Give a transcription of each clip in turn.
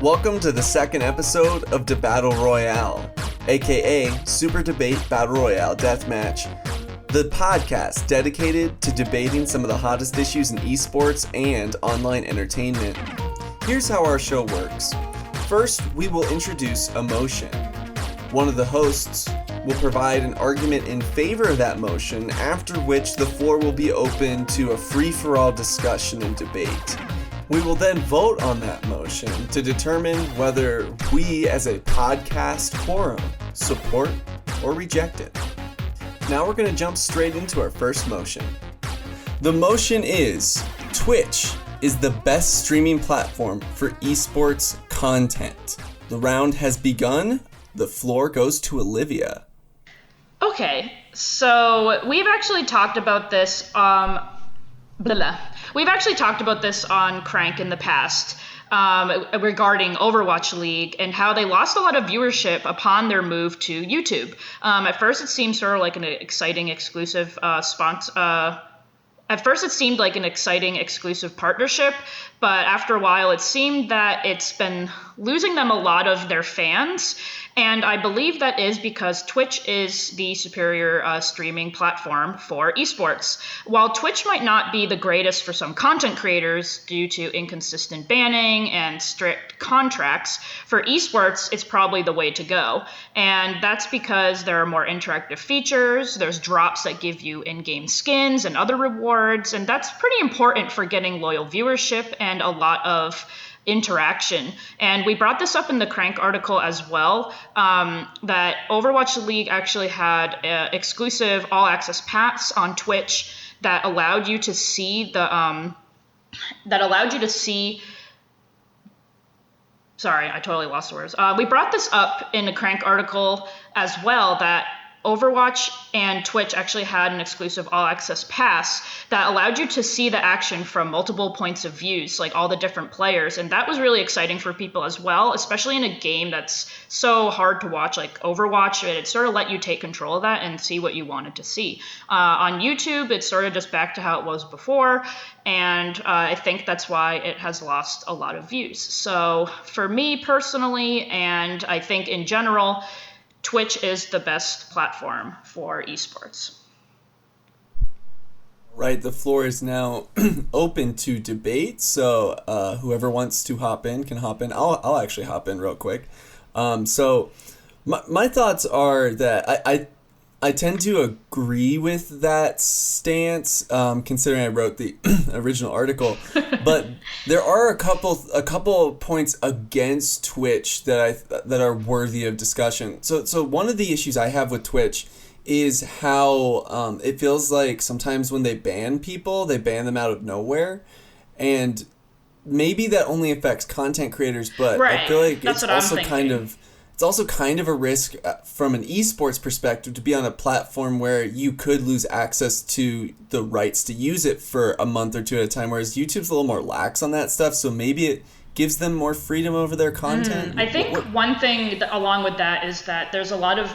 Welcome to the second episode of Debattle Royale, aka Super Debate Battle Royale Deathmatch, the podcast dedicated to debating some of the hottest issues in esports and online entertainment. Here's how our show works. First, we will introduce a motion. One of the hosts will provide an argument in favor of that motion, after which the floor will be open to a free-for-all discussion and debate. We will then vote on that motion to determine whether we, as a podcast forum, support or reject it. Now we're going to jump straight into our first motion. The motion is, Twitch is the best streaming platform for esports content. The round has begun. The floor goes to Olivia. Okay, so we've actually talked about this We've actually talked about this on Qrank in the past regarding Overwatch League and how they lost a lot of viewership upon their move to YouTube. At first, it seemed sort of like an exciting exclusive partnership, but after a while, it seemed that it's been losing them a lot of their fans. And I believe that is because Twitch is the superior streaming platform for esports. While Twitch might not be the greatest for some content creators due to inconsistent banning and strict contracts, for esports, it's probably the way to go. And that's because there are more interactive features, there's drops that give you in-game skins and other rewards, and that's pretty important for getting loyal viewership and a lot of interaction. And we brought this up in the Qrank article as well, that Overwatch League actually had exclusive all-access pass on Twitch that allowed you to see Sorry, I totally lost the words. We brought this up in the Qrank article as well, that Overwatch and Twitch actually had an exclusive all-access pass that allowed you to see the action from multiple points of views, like all the different players, and that was really exciting for people as well, especially in a game that's so hard to watch like Overwatch. It sort of let you take control of that and see what you wanted to see. On YouTube, it's sort of just back to how it was before, and I think that's why it has lost a lot of views. So for me personally, and I think in general, Twitch is the best platform for esports. Right, the floor is now open to debate, so whoever wants to hop in can hop in. I'll actually hop in real quick. So my thoughts are that I tend to agree with that stance, considering I wrote the original article. But there are a couple points against Twitch that are worthy of discussion. So one of the issues I have with Twitch is how it feels like sometimes when they ban people, they ban them out of nowhere, and maybe that only affects content creators. But right. I feel like it's also kind of a risk from an esports perspective to be on a platform where you could lose access to the rights to use it for a month or two at a time, whereas YouTube's a little more lax on that stuff, so maybe it gives them more freedom over their content. I think one thing along with that is that there's a lot of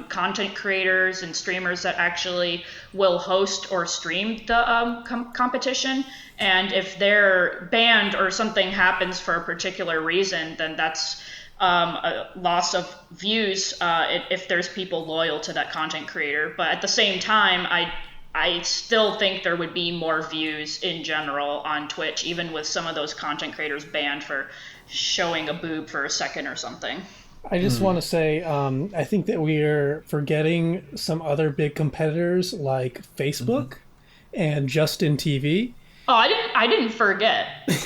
content creators and streamers that actually will host or stream the competition, and if they're banned or something happens for a particular reason, then that's a loss of views if there's people loyal to that content creator. But at the same time, I still think there would be more views in general on Twitch, even with some of those content creators banned for showing a boob for a second or something. I just want to say, I think that we are forgetting some other big competitors like Facebook and Justin TV. Oh, I didn't forget. Is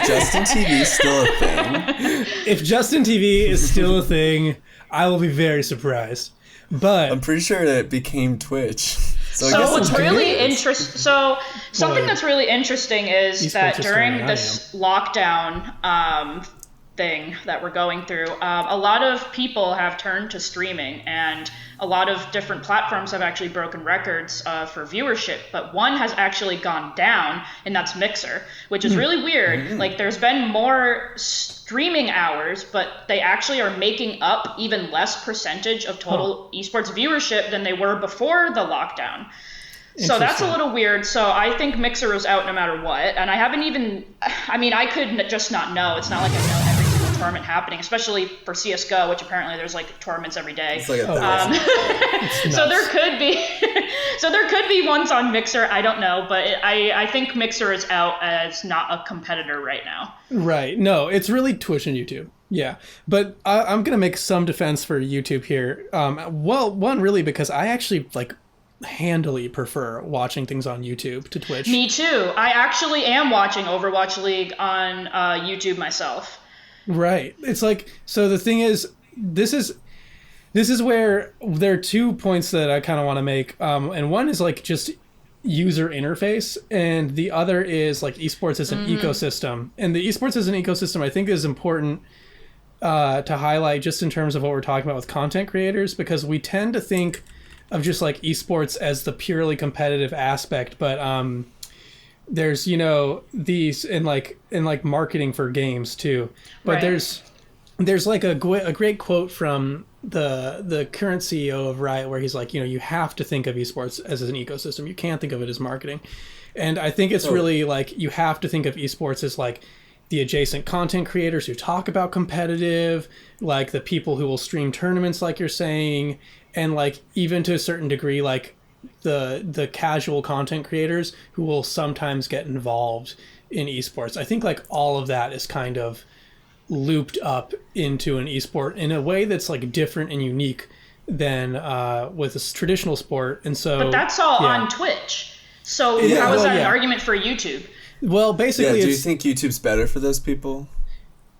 Justin TV still a thing? If Justin TV is still a thing, I will be very surprised. But I'm pretty sure that it became Twitch. So what's really interesting? So something that's really interesting is that during this lockdown thing that we're going through, a lot of people have turned to streaming, and a lot of different platforms have actually broken records for viewership, but one has actually gone down, and that's Mixer, which is really weird. Like, there's been more streaming hours, but they actually are making up even less percentage of total esports viewership than they were before the lockdown. So that's a little weird. So I think Mixer is out no matter what. And I haven't even, I mean, I could just not know. It's not like I know every single tournament happening, especially for CSGO, which apparently there's like tournaments every day. It's like so there could be, so there could be ones on Mixer. I don't know, but I think Mixer is out as not a competitor right now. Right. No, it's really Twitch and YouTube. Yeah, but I'm going to make some defense for YouTube here. Well, one, really, because I actually handily prefer watching things on YouTube to Twitch. Me too. I actually am watching Overwatch League on YouTube myself. Right. It's like, so the thing is, this is where there are 2 points that I kind of want to make. And one is just user interface, and the other is esports as an ecosystem. And the esports as an ecosystem, I think, is important to highlight just in terms of what we're talking about with content creators, because we tend to think of just esports as the purely competitive aspect, but there's these in marketing for games too. But right. there's a great quote from the current CEO of Riot where he's you have to think of esports as an ecosystem. You can't think of it as marketing. And I think it's really you have to think of esports as the adjacent content creators who talk about competitive, the people who will stream tournaments like you're saying, and even to a certain degree the casual content creators who will sometimes get involved in esports. I think all of that is kind of looped up into an esport in a way that's different and unique than with a traditional sport. And so, but that's all on Twitch. So how is that an argument for YouTube? Well, basically, do you think YouTube's better for those people?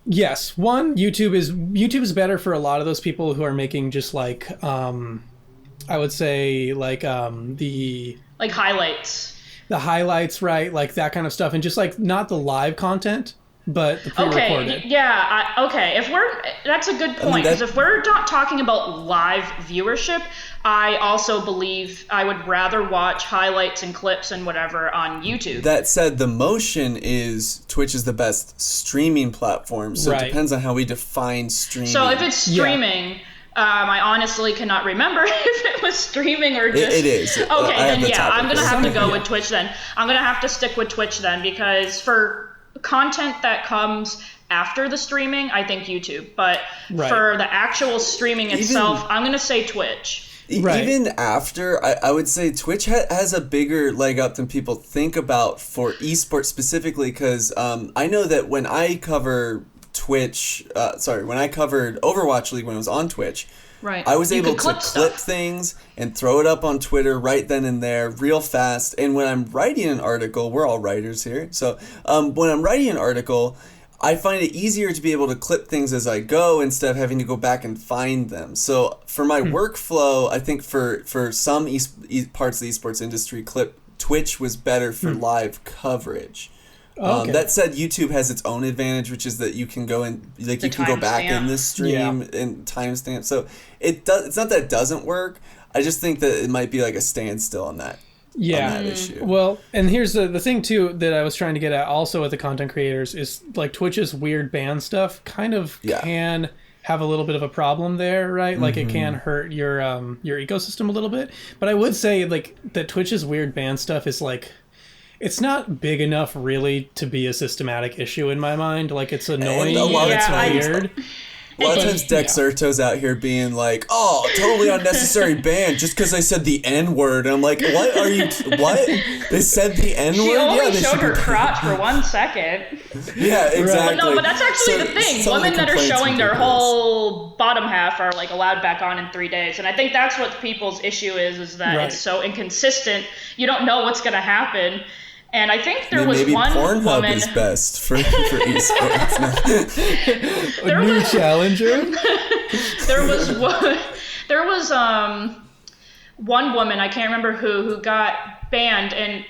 Yes. One, YouTube is better for a lot of those people who are making just I would say the highlights. The highlights, right? That kind of stuff, and just not the live content, but the pre-recorded. Okay, yeah, okay. That's a good point, because if we're not talking about live viewership, I also believe I would rather watch highlights and clips and whatever on YouTube. That said, the motion is Twitch is the best streaming platform, so it depends on how we define streaming. So if it's streaming, I honestly cannot remember if it was streaming or just... It is. Okay, then I'm going to have to go with Twitch then. I'm going to have to stick with Twitch then, because for content that comes after the streaming, I think YouTube. But for the actual streaming itself, I'm going to say Twitch. Even after, I would say Twitch has a bigger leg up than people think about for esports specifically, because I know that when I cover when I covered Overwatch League when it was on Twitch, I was able to clip things and throw it up on Twitter right then and there real fast. And when I'm writing an article, we're all writers here, so when I'm writing an article, I find it easier to be able to clip things as I go instead of having to go back and find them. So for my workflow, I think for some parts of the esports industry, Twitch was better for live coverage. That said, YouTube has its own advantage, which is that you can go and you can go back in the stream and timestamp. So it's not that it doesn't work. I just think that it might be a standstill on that. On that issue. Well, and here's the thing too that I was trying to get at also with the content creators is Twitch's weird ban stuff kind of can have a little bit of a problem there, right? It can hurt your ecosystem a little bit. But I would say that Twitch's weird ban stuff is it's not big enough really to be a systematic issue in my mind. It's annoying. It's weird. A lot of times Dexerto's out here being oh, totally unnecessary ban just because I said the N-word. And I'm what are you... What? They said the N-word? She only showed her crotch for 1 second. Yeah, exactly. But no, but that's actually the thing. Women that are showing their whole bottom half are allowed back on in 3 days. And I think that's what people's issue is that it's so inconsistent. You don't know what's going to happen. And I think there was maybe one Pornhub woman... is best for esports. A new challenger? There was one woman, I can't remember who got banned, and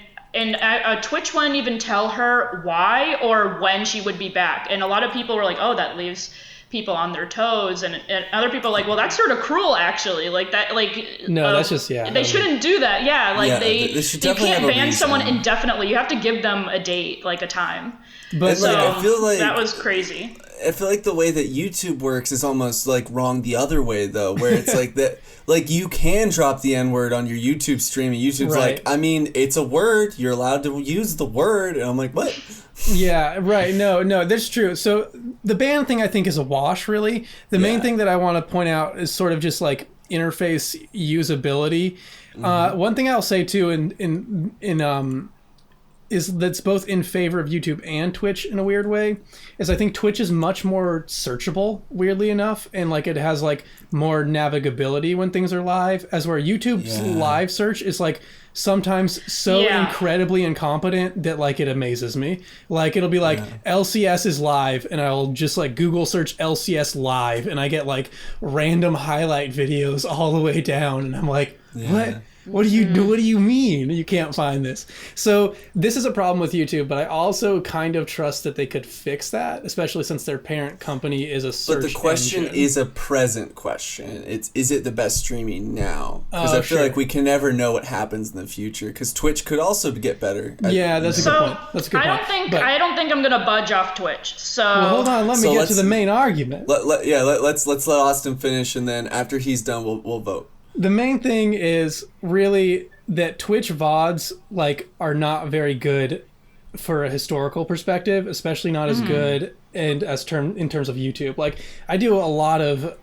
Twitch wouldn't even tell her why or when she would be back. And a lot of people were oh, that leaves people on their toes, and other people are like, well, that's sort of cruel, actually. Like that, like no, that's just they shouldn't do that. Yeah, like they should you definitely can't have a ban reason. someone indefinitely. You have to give them a date, like a time. But And, like, So I feel like that was crazy. I feel like the way that YouTube works is almost like wrong the other way though, where it's like that, like you can drop the N-word on your YouTube stream, and YouTube's Right. like, I mean, it's a word, you're allowed to use the word, and I'm like, what? Yeah, right. No, that's true. So the ban thing I think is a wash, really. The main thing that I want to point out is sort of just like interface usability. One thing I'll say too is that's both in favor of YouTube and Twitch in a weird way, is I think Twitch is much more searchable, weirdly enough, and like it has like more navigability when things are live, as where YouTube's live search is like sometimes so incredibly incompetent that like it amazes me. Like it'll be like LCS is live, and I'll just like Google search LCS live, and I get like random highlight videos all the way down, and I'm like, what? What do you mean you can't find this? So this is a problem with YouTube, but I also kind of trust that they could fix that, especially since their parent company is a search But the question engine. is a present question. Is it the best streaming now? Because I feel sure. like we can never know what happens in the future. Because Twitch could also get better. Yeah, that's a good So point. That's a good I point. don't think But- I don't think I'm gonna budge off Twitch. So well, hold on, let me So get to let's- the main argument. Let's let Austin finish, and then after he's done, we'll vote. The main thing is really that Twitch VODs like are not very good for a historical perspective, especially not as good and in terms of YouTube. Like I do a lot of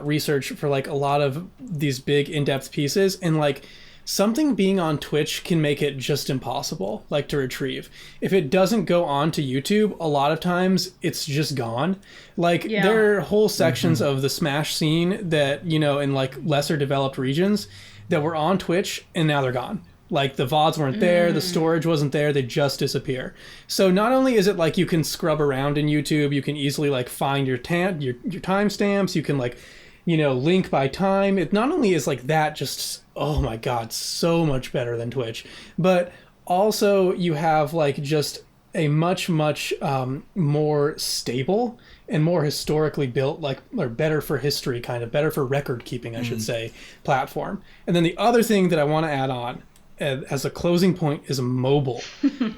research for like a lot of these big in-depth pieces, and like something being on Twitch can make it just impossible, like to retrieve. If it doesn't go on to YouTube, a lot of times it's just gone. Like there are whole sections of the Smash scene that, you know, in like lesser developed regions that were on Twitch and now they're gone. Like the VODs weren't there, the storage wasn't there, they just disappear. So not only is it like you can scrub around in YouTube, you can easily like find your timestamps, you can like, you know, link by time. It not only is like that just, oh my God, so much better than Twitch, but also you have like just a much more stable and more historically built, like, or better for history, kind of better for record keeping, I should say, platform. And then the other thing that I want to add on as a closing point is mobile.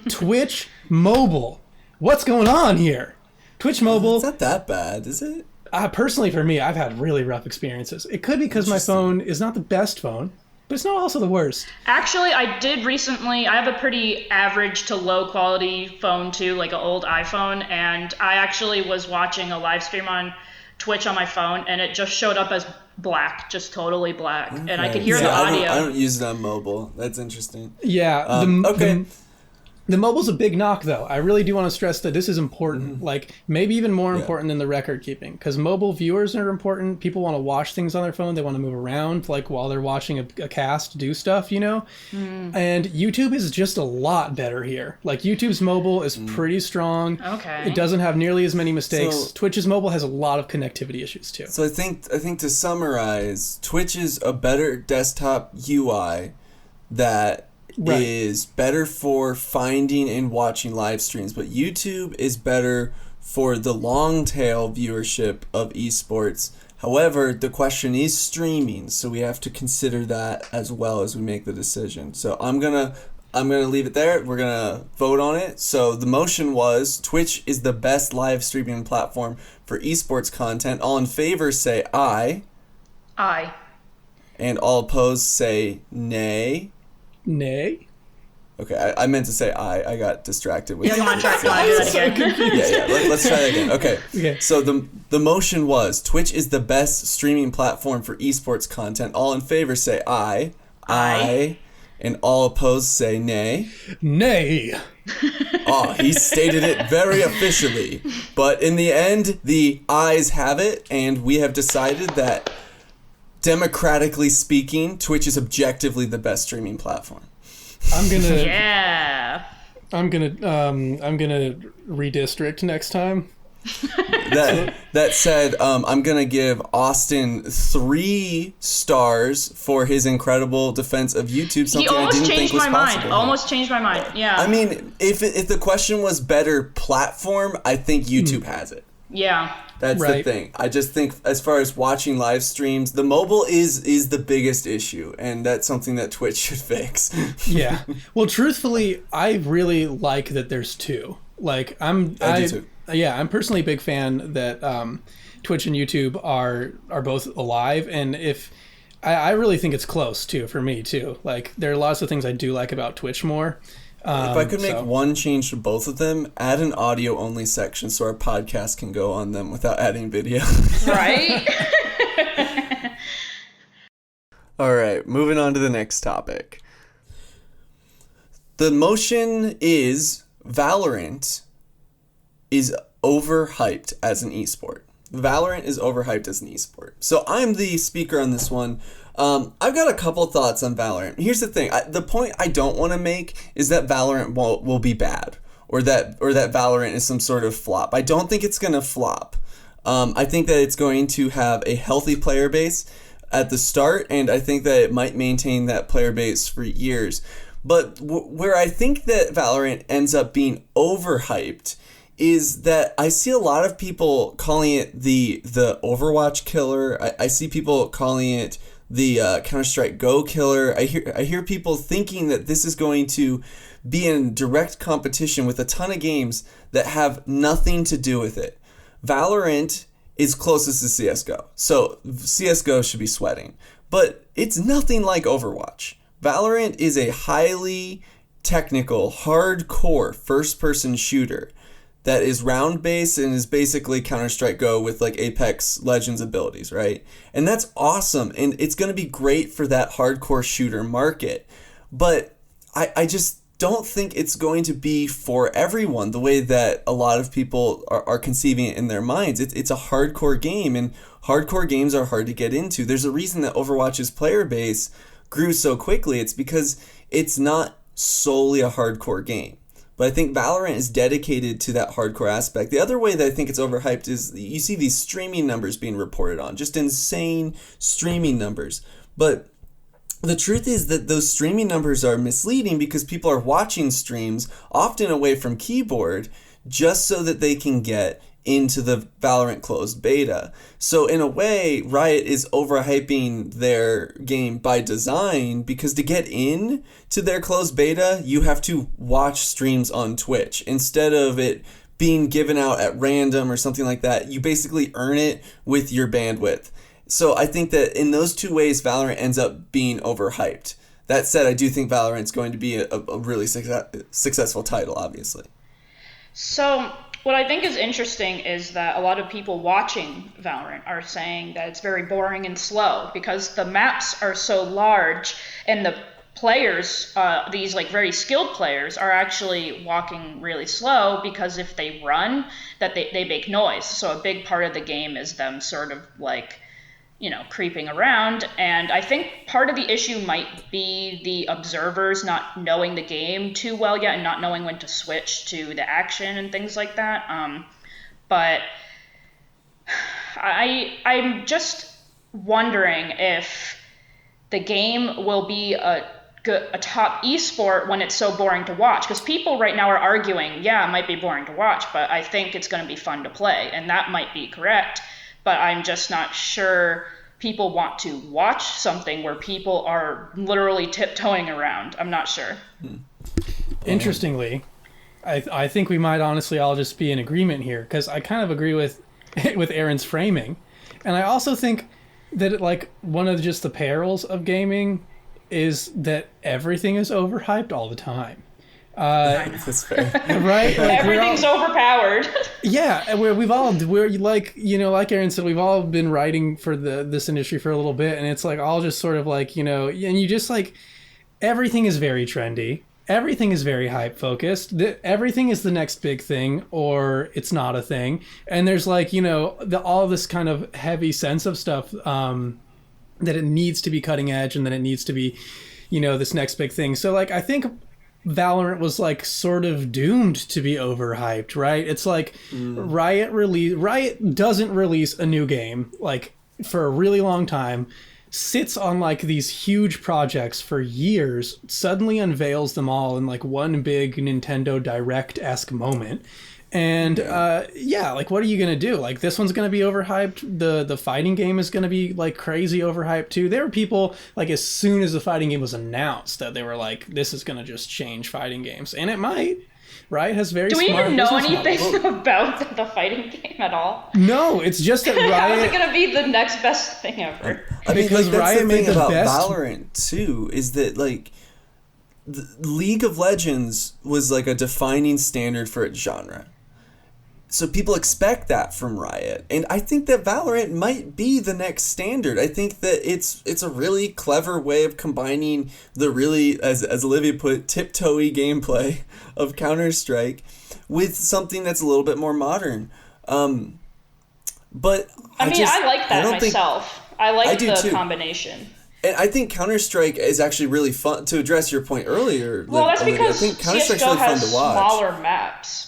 Twitch mobile. What's going on here? Twitch mobile. It's not that bad, is it? Personally, for me, I've had really rough experiences. It could be because my phone is not the best phone, but it's not also the worst. actually, I did recently. I have a pretty average to low quality phone too, like an old iPhone, and I actually was watching a live stream on Twitch on my phone, and it just showed up as black, just totally black, and I could hear the audio. I don't use it on mobile. That's interesting. Yeah. Okay. The mobile's a big knock, though. I really do want to stress that this is important, like maybe even more important than the record keeping, because mobile viewers are important. People want to watch things on their phone. They want to move around, like while they're watching a cast do stuff, you know? And YouTube is just a lot better here. Like YouTube's mobile is pretty strong. Okay. It doesn't have nearly as many mistakes. So- Twitch's mobile has a lot of connectivity issues, too. So I think to summarize, Twitch is a better desktop UI that is better for finding and watching live streams, but YouTube is better for the long tail viewership of esports. However, the question is streaming, so we have to consider that as well as we make the decision. So I'm gonna leave it there. We're gonna vote on it. So the motion was Twitch is the best live streaming platform for esports content. All in favor say aye. Aye. And all opposed say nay. Nay? Okay, I meant to say I got distracted with You want to try that again? Yeah. Let's try that again. Okay. Okay. So the motion was Twitch is the best streaming platform for esports content. All in favor say aye. Aye. And all opposed say nay. Nay. Oh, he stated it very officially. But in the end, the ayes have it, and we have decided that democratically speaking, Twitch is objectively the best streaming platform. I'm gonna Yeah. I'm gonna redistrict next time. That said, I'm gonna give Austin 3 stars for his incredible defense of YouTube. He Something I almost didn't think changed was my possible. mind. Almost changed my mind. Yeah. I mean, if the question was better platform, I think YouTube has it. Yeah. That's the thing. I just think as far as watching live streams, the mobile is the biggest issue, and that's something that Twitch should fix. Yeah. Well, truthfully, I really like that there's two. Like I do too. Yeah, I'm personally a big fan that Twitch and YouTube are both alive, and if I really think it's close too for me too. Like there are lots of things I do like about Twitch more. If I could make one change to both of them, add an audio only section so our podcast can go on them without adding video. Right? All right, moving on to the next topic. The motion is Valorant is overhyped as an esport. Valorant is overhyped as an esport. So I'm the speaker on this one. I've got a couple thoughts on Valorant. Here's the thing. The point I don't want to make is that Valorant will be bad or that Valorant is some sort of flop. I don't think it's going to flop. I think that it's going to have a healthy player base at the start, and I think that it might maintain that player base for years. But where I think that Valorant ends up being overhyped is that I see a lot of people calling it the Overwatch killer. I see people calling it the Counter-Strike Go killer. I hear people thinking that this is going to be in direct competition with a ton of games that have nothing to do with it. Valorant is closest to CSGO, so CSGO should be sweating. But it's nothing like Overwatch. Valorant is a highly technical, hardcore first-person shooter that is round-based and is basically Counter-Strike Go with like Apex Legends abilities, right? And that's awesome, and it's going to be great for that hardcore shooter market. But I just don't think it's going to be for everyone the way that a lot of people are conceiving it in their minds. It's a hardcore game, and hardcore games are hard to get into. There's a reason that Overwatch's player base grew so quickly. It's because it's not solely a hardcore game. But I think Valorant is dedicated to that hardcore aspect. The other way that I think it's overhyped is you see these streaming numbers being reported on. Just insane streaming numbers. But the truth is that those streaming numbers are misleading because people are watching streams, often away from keyboard, just so that they can get into the Valorant closed beta. So in a way, Riot is overhyping their game by design, because to get in to their closed beta, you have to watch streams on Twitch. Instead of it being given out at random or something like that, you basically earn it with your bandwidth. So I think that in those two ways, Valorant ends up being overhyped. That said, I do think Valorant's going to be a really successful title, obviously. So what I think is interesting is that a lot of people watching Valorant are saying that it's very boring and slow because the maps are so large and the players, these like very skilled players, are actually walking really slow because if they run, that they make noise. So a big part of the game is them sort of like, you know, creeping around. And I think part of the issue might be the observers not knowing the game too well yet and not knowing when to switch to the action and things like that. But I'm just wondering if the game will be a top esport when it's so boring to watch, because people right now are arguing, yeah, it might be boring to watch, but I think it's going to be fun to play, and that might be correct. But I'm just not sure people want to watch something where people are literally tiptoeing around. I'm not sure. Interestingly, I think we might honestly all just be in agreement here, because I kind of agree with Aaron's framing. And I also think that like one of just the perils of gaming is that everything is overhyped all the time. That's fair. Right? Like everything's overpowered. Yeah, we're like, you know, like Aaron said, we've all been writing for this industry for a little bit, and it's like all just sort of like, you know, and you just like, everything is very trendy. Everything is very hype focused. Everything is the next big thing, or it's not a thing. And there's like, you know, all this kind of heavy sense of stuff, that it needs to be cutting edge and that it needs to be, you know, this next big thing. So like, I think Valorant was like sort of doomed to be overhyped, right? It's like Riot doesn't release a new game like for a really long time, sits on like these huge projects for years, suddenly unveils them all in like one big Nintendo Direct-esque moment, And yeah, like what are you gonna do? Like this one's gonna be overhyped. The fighting game is gonna be like crazy overhyped too. There were people like as soon as the fighting game was announced that they were like, this is gonna just change fighting games, and it might. Riot has very smart. Do we even know anything models. about the fighting game at all? No, it's just that Riot. How is it gonna be the next best thing ever? I mean, Because like, that's Riot the made thing the about best- Valorant too, is that like the League of Legends was like a defining standard for its genre. So people expect that from Riot, and I think that Valorant might be the next standard. I think that it's a really clever way of combining the really, as Olivia put it, tiptoey gameplay of Counter-Strike with something that's a little bit more modern. But I mean, I like that myself. I like the combination. And I think Counter-Strike is actually really fun. To address your point earlier, well, that's Olivia, because I think Counter-Strike's CSGO really fun has to watch. smaller maps.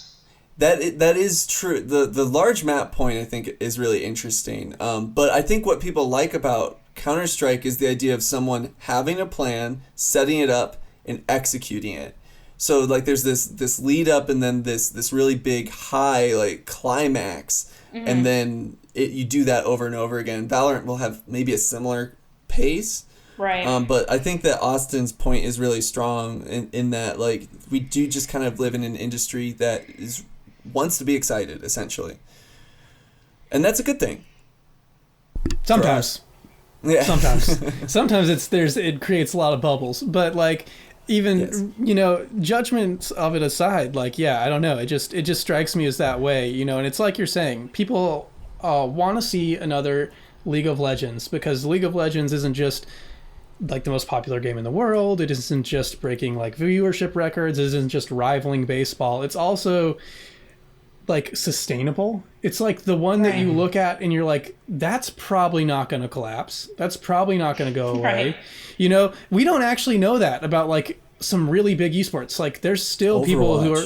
That is true. The large map point, I think, is really interesting. But I think what people like about Counter-Strike is the idea of someone having a plan, setting it up, and executing it. So like there's this lead up and then this really big high like climax, and then you do that over and over again. Valorant will have maybe a similar pace. Right. But I think that Austin's point is really strong in that like we do just kind of live in an industry that wants to be excited, essentially. And that's a good thing. Sometimes. Yeah. Sometimes it creates a lot of bubbles. But like even judgments of it aside, like I don't know. It just strikes me as that way, and it's like you're saying, people want to see another League of Legends because League of Legends isn't just like the most popular game in the world. It isn't just breaking like viewership records. It isn't just rivaling baseball. It's also like sustainable. It's like the one that you look at and you're like, that's probably not going to collapse. That's probably not going to go away. Right. We don't actually know that about like some really big esports. Like there's still people who are,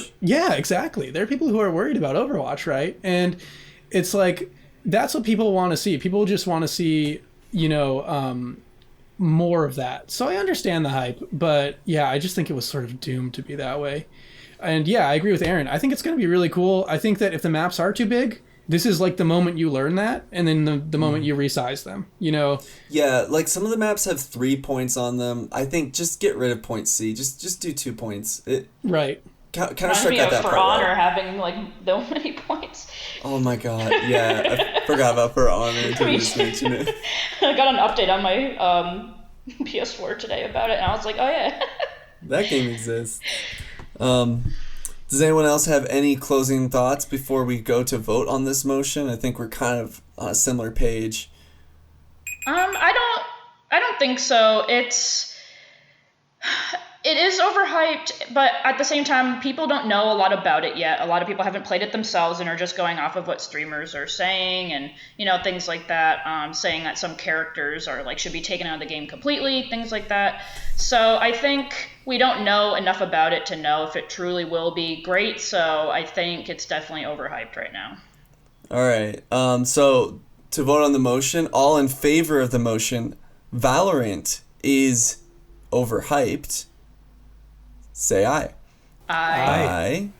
exactly. There are people who are worried about Overwatch, right? And it's like, that's what people want to see. People just want to see, more of that. So I understand the hype, but I just think it was sort of doomed to be that way. And I agree with Aaron. I think it's going to be really cool. I think that if the maps are too big, this is like the moment you learn that, and then the moment you resize them, Yeah, like some of the maps have 3 points on them. I think just get rid of point C. Just do 2 points. Right. Counter-Strike got that For part Honor right. having like so many points. Oh my god, yeah. I forgot about For Honor until you just mentioned it. I got an update on my PS4 today about it, and I was like, oh yeah. That game exists. Does anyone else have any closing thoughts before we go to vote on this motion? I think we're kind of on a similar page. I don't think so. It is overhyped, but at the same time, people don't know a lot about it yet. A lot of people haven't played it themselves and are just going off of what streamers are saying and, things like that, saying that some characters are like should be taken out of the game completely, things like that. So I think we don't know enough about it to know if it truly will be great. So I think it's definitely overhyped right now. All right. So to vote on the motion, all in favor of the motion, Valorant is overhyped. Say aye. Aye.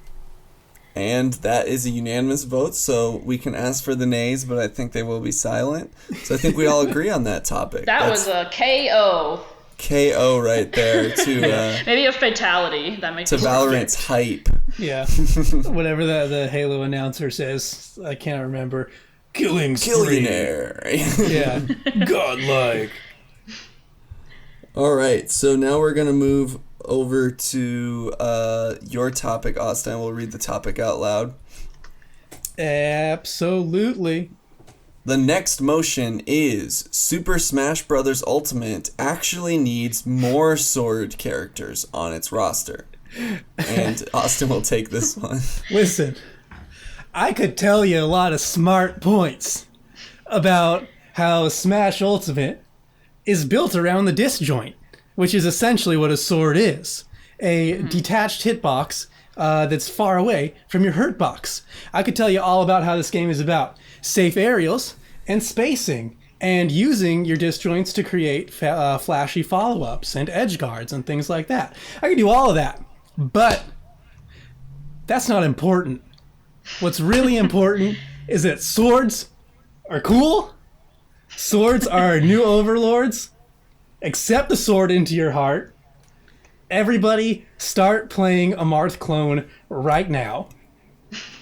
And that is a unanimous vote, so we can ask for the nays, but I think they will be silent. So I think we all agree on that topic. That's was a KO. KO right there to maybe a fatality. That might to be Valorant's hype. Yeah. Whatever the Halo announcer says, I can't remember. Killing spree. Killionaire. Yeah. Godlike. All right, so now we're going to move over to your topic, Austin. We'll read the topic out loud. Absolutely. The next motion is Super Smash Bros. Ultimate actually needs more sword characters on its roster. And Austin will take this one. Listen, I could tell you a lot of smart points about how Smash Ultimate is built around the disjoint, which is essentially what a sword is. A detached hitbox that's far away from your hurt box. I could tell you all about how this game is about safe aerials and spacing and using your disjoints to create flashy follow-ups and edge guards and things like that. I could do all of that, but that's not important. What's really important is that swords are cool. Swords are our new overlords. Accept the sword into your heart. Everybody start playing a Marth clone right now.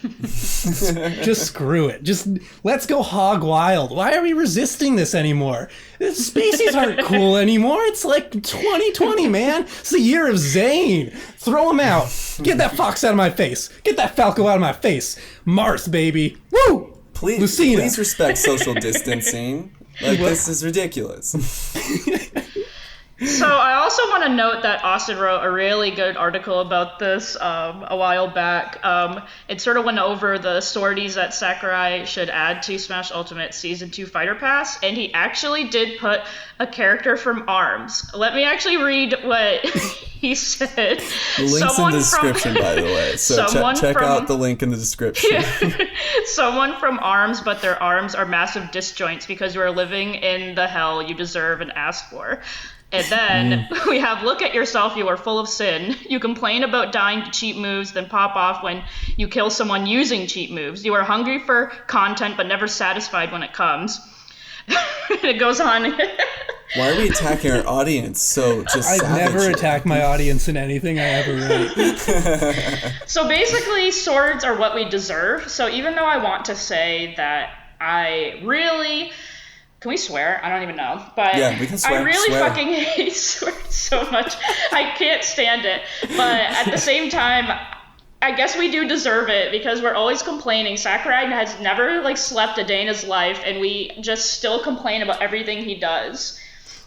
Just screw it. Just let's go hog wild. Why are we resisting this anymore? Species aren't cool anymore. It's like 2020, man. It's the year of Zane. Throw him out. Get that fox out of my face. Get that falco out of my face. Marth, baby. Woo! Please respect social distancing. Like, this is ridiculous. So I also want to note that Austin wrote a really good article about this a while back. It sort of went over the swordies that Sakurai should add to Smash Ultimate Season 2 Fighter Pass, and he actually did put a character from ARMS. Let me actually read what he said. The link's in the description, by the way, so check out the link in the description. Yeah. Someone from ARMS, but their arms are massive disjoints because you are living in the hell you deserve and ask for. And then we have, look at yourself, you are full of sin. You complain about dying to cheap moves, then pop off when you kill someone using cheap moves. You are hungry for content, but never satisfied when it comes. It goes on. Why are we attacking our audience so just I never attack my audience in anything I ever write. So basically, swords are what we deserve. So even though I want to say that I really... Can we swear? I don't even know. But yeah, we can swear. I really fucking hate swords so much. I can't stand it. But at the same time, I guess we do deserve it because we're always complaining. Sakurai has never slept a day in his life, and we just still complain about everything he does.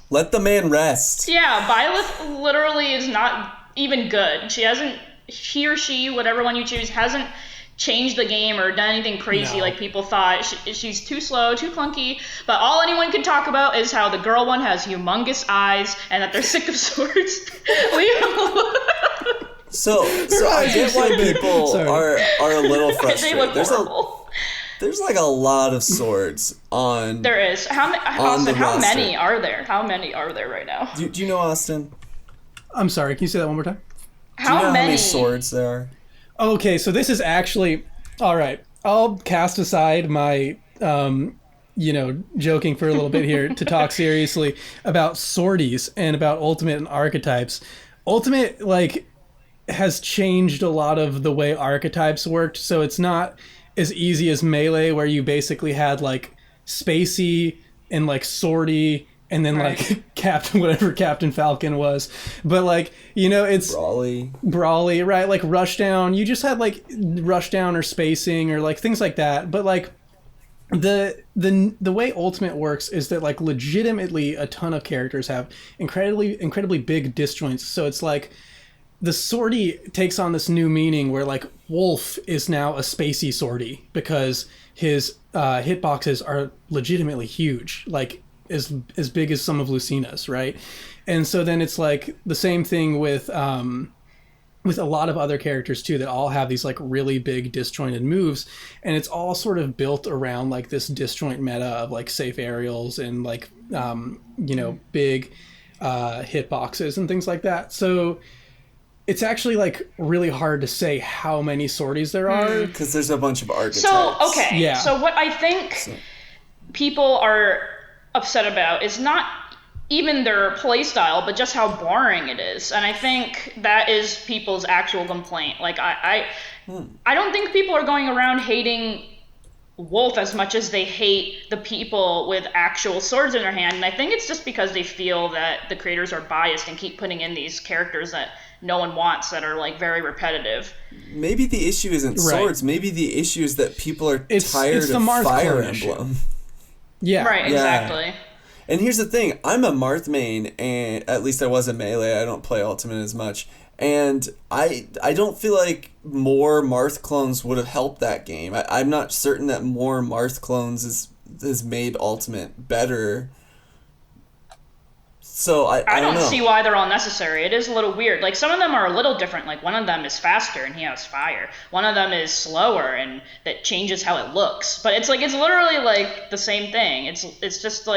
Let the man rest. Yeah, Byleth literally is not even good. He or she, whatever one you choose, hasn't changed the game or done anything crazy like people thought. She's too slow, too clunky, but all anyone can talk about is how the girl one has humongous eyes and that they're sick of swords. Leave them alone. So I get why people are a little frustrated. They look horrible. There's a lot of swords on. There is. Austin, how many are there? How many are there right now? Do you know, Austin? I'm sorry, can you say that one more time? Do you know how many swords there are? Okay, so this is actually... Alright, I'll cast aside my, joking for a little bit here to talk seriously about swordies and about Ultimate and archetypes. Ultimate, has changed a lot of the way archetypes worked, so it's not as easy as Melee, where you basically had, Spacey and, swordie, and then Captain Falcon was, but it's Brawly, right? Rushdown. You just had Rushdown or spacing or things like that. But the way Ultimate works is that legitimately a ton of characters have incredibly big disjoints. So it's the swordy takes on this new meaning where Wolf is now a spacey swordy because his hitboxes are legitimately huge. As big as some of Lucina's, right? And so then it's the same thing with a lot of other characters too that all have these really big disjointed moves, and it's all sort of built around this disjoint meta of safe aerials and big hitboxes and things like that. So it's actually really hard to say how many swordies there are because there's a bunch of archetypes. So so what I think people are upset about is not even their playstyle, but just how boring it is. And I think that is people's actual complaint. I don't think people are going around hating Wolf as much as they hate the people with actual swords in their hand. And I think it's just because they feel that the creators are biased and keep putting in these characters that no one wants that are very repetitive. Maybe the issue isn't swords. Maybe the issue is that people are tired of Fire Emblem. Yeah. Right, exactly. Yeah. And here's the thing, I'm a Marth main, and at least I was in Melee, I don't play Ultimate as much, and I don't feel like more Marth clones would have helped that game. I'm not certain that more Marth clones has made Ultimate better. So I don't know. See why they're all necessary. It is a little weird. Some of them are a little different. One of them is faster and he has fire. One of them is slower and that changes how it looks. But it's literally the same thing. It's just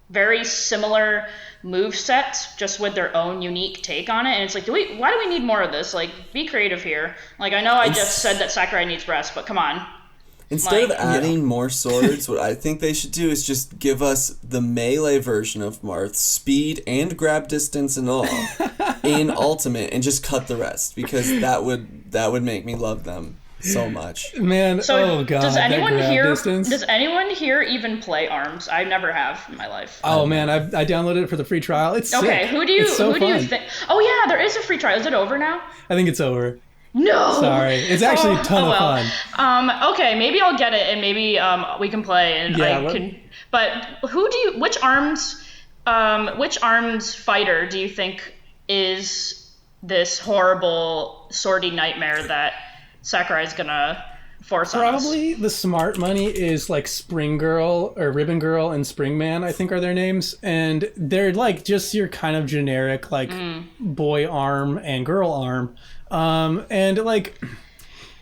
very similar move sets, just with their own unique take on it. And it's like, why do we need more of this? Like, be creative here. Like, I know I just said that Sakurai needs rest, but come on. Instead of adding more swords, what I think they should do is just give us the melee version of Marth, speed and grab distance and all, in Ultimate, and just cut the rest, because that would make me love them so much. Man, so oh god. Does anyone here even play ARMS? I never have in my life. Oh man, I downloaded it for the free trial. It's okay. Sick. Who do you think? Oh yeah, there is a free trial. Is it over now? I think it's over. No. Sorry, it's actually a ton of fun. Okay, maybe I'll get it and maybe we can play and can. But which ARMS fighter do you think is this horrible swordy nightmare that Sakurai's gonna force on us? Probably the smart money is like Spring Girl or Ribbon Girl and Spring Man, I think are their names, and they're like just your kind of generic like boy arm and girl arm. And like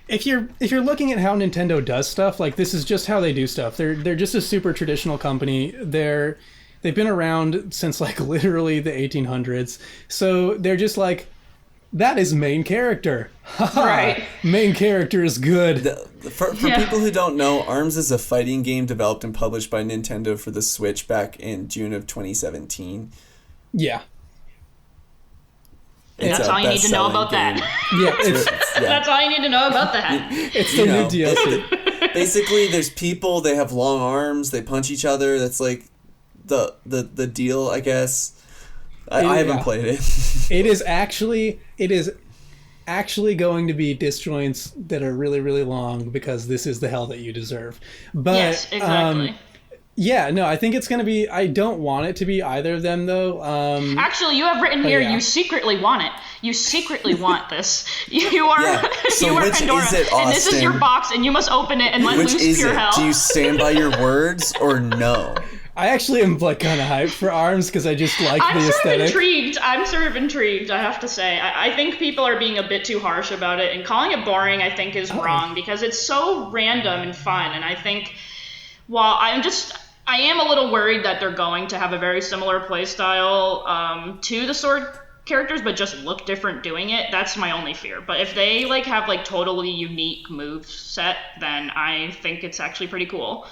if you're looking at how Nintendo does stuff, like this is just how they do stuff. They're just a super traditional company. They've been around since like literally the 1800s. So they're just like, that is main character. Right. Main character is good. For people who don't know, ARMS is a fighting game developed and published by Nintendo for the Switch back in June of 2017. Yeah. That's all you need to know about that. That's all you need to know about that. It's the new DLC. Basically, there's people, they have long arms, they punch each other. That's like the deal, I guess. I haven't played it. It is actually going to be disjoints that are really, really long, because this is the hell that you deserve. But yes, exactly. Yeah, no, I think it's going to be... I don't want it to be either of them, though. Actually, you have written here, you secretly want it. You secretly want this. You are So you are which Pandora, is it, and this is your box, and you must open it and let loose pure hell. Do you stand by your words or no? I actually am like kind of hyped for ARMS because I just like the aesthetic. I'm sort of intrigued, I have to say. I think people are being a bit too harsh about it, and calling it boring, I think, is wrong, because it's so random and fun, and I think, while I am a little worried that they're going to have a very similar playstyle to the sword characters, but just look different doing it. That's my only fear. But if they like have like totally unique move set, then I think it's actually pretty cool.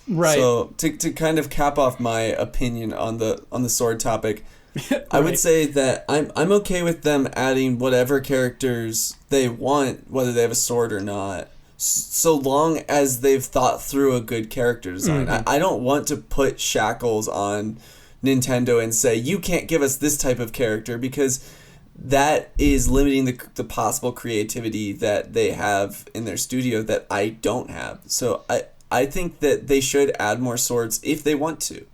Right. So to kind of cap off my opinion on the sword topic, right. I would say that I'm okay with them adding whatever characters they want, whether they have a sword or not, so long as they've thought through a good character design. Mm-hmm. I don't want to put shackles on Nintendo and say, you can't give us this type of character, because that is limiting the possible creativity that they have in their studio that I don't have. So I think that they should add more swords if they want to.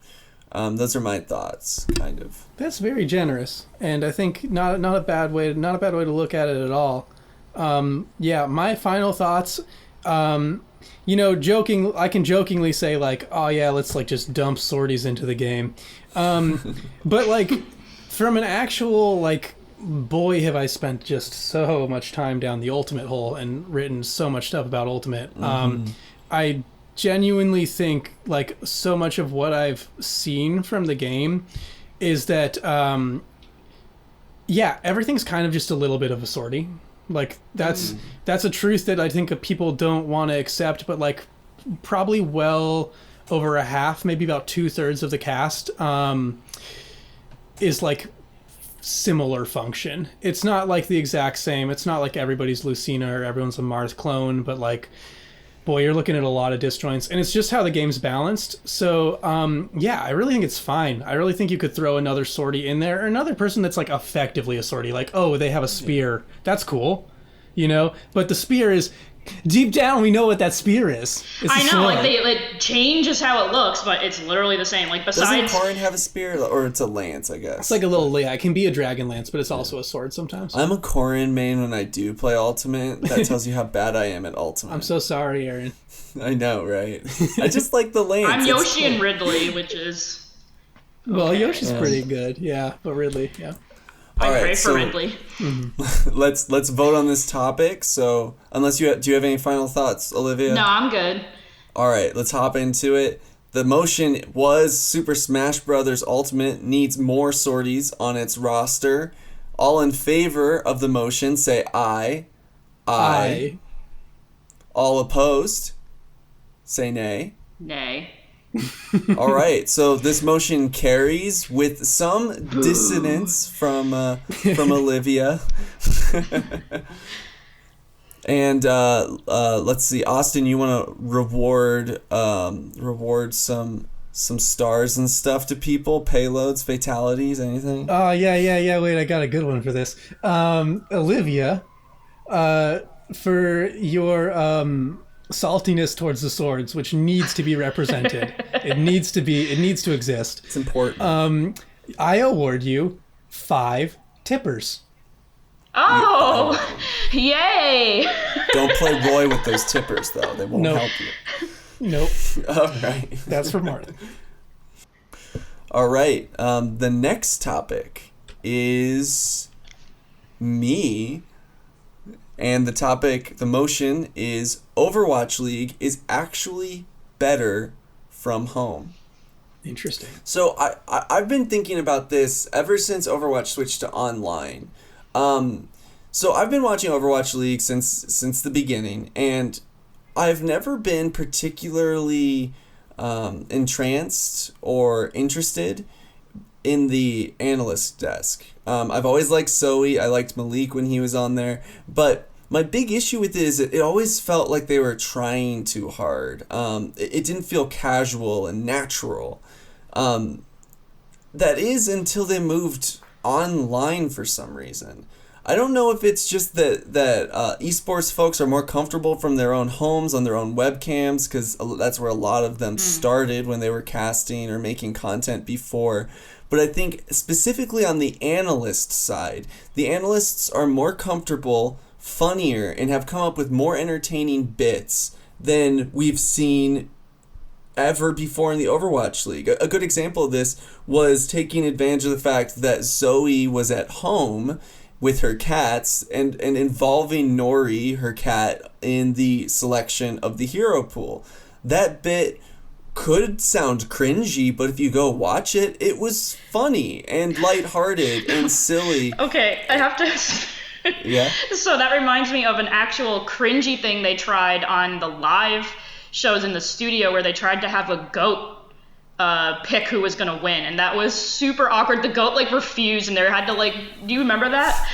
Those are my thoughts, kind of. That's very generous, and I think not a bad way to look at it at all. My final thoughts. I can jokingly say like, oh yeah, let's like just dump swordies into the game. But like, from an actual like, boy, have I spent just so much time down the Ultimate hole and written so much stuff about Ultimate. I genuinely think like so much of what I've seen from the game is that everything's kind of just a little bit of a swordie. Like that's a truth that I think people don't want to accept, but like probably well over a half, maybe about 2/3 of the cast is like similar function. It's not like the exact same. It's not like everybody's Lucina or everyone's a Marth clone, but like, boy, you're looking at a lot of disjoints, and it's just how the game's balanced. So, I really think it's fine. I really think you could throw another swordy in there, or another person that's like effectively a swordy. Like, oh, they have a spear. That's cool, But the spear is, deep down, we know what that spear is. I know, like it changes how it looks, but it's literally the same. Like besides, doesn't Qrank have a spear, or it's a lance? I guess it's like a little. Yeah, it can be a dragon lance, but it's also a sword sometimes. I'm a Qrank main when I do play Ultimate. That tells you how bad I am at Ultimate. I'm so sorry, Aaron. I know, right? I just like the lance. I'm Yoshi and Ridley, which is well, Yoshi's pretty good, yeah, but Ridley, yeah. I pray for Ridley. Let's vote on this topic. So, unless do you have any final thoughts, Olivia? No, I'm good. All right, let's hop into it. The motion was Super Smash Bros. Ultimate needs more swordies on its roster. All in favor of the motion, say aye. Aye. All opposed, say nay. Nay. All right, so this motion carries with some dissonance from Olivia. And let's see, Austin, you want to reward some stars and stuff to people, payloads, fatalities, anything? Oh, yeah. Wait, I got a good one for this. Olivia, for your saltiness towards the swords, which needs to be represented. It needs to exist. It's important. I award you 5 tippers. Oh, yay! Don't play Roy with those tippers, though. They won't help you. Nope. All right. That's for Martin. All right. The next topic is me. And the motion is Overwatch League is actually better from home. Interesting. So I've been thinking about this ever since Overwatch switched to online. So I've been watching Overwatch League since the beginning, and I've never been particularly entranced or interested in the analyst desk. I've always liked Zoe. I liked Malik when he was on there, but my big issue with it is it always felt like they were trying too hard. It didn't feel casual and natural. That is until they moved online for some reason. I don't know if it's just that esports folks are more comfortable from their own homes on their own webcams, because that's where a lot of them started when they were casting or making content before. But I think specifically on the analyst side, the analysts are more comfortable, funnier, and have come up with more entertaining bits than we've seen ever before in the Overwatch League. A good example of this was taking advantage of the fact that Zoe was at home with her cats and involving Nori, her cat, in the selection of the hero pool. That bit could sound cringy, but if you go watch it, it was funny and lighthearted and silly. Okay, I have to... Yeah? So that reminds me of an actual cringy thing they tried on the live shows in the studio where they tried to have a goat pick who was gonna win, and that was super awkward. The goat refused, and they had to do you remember that?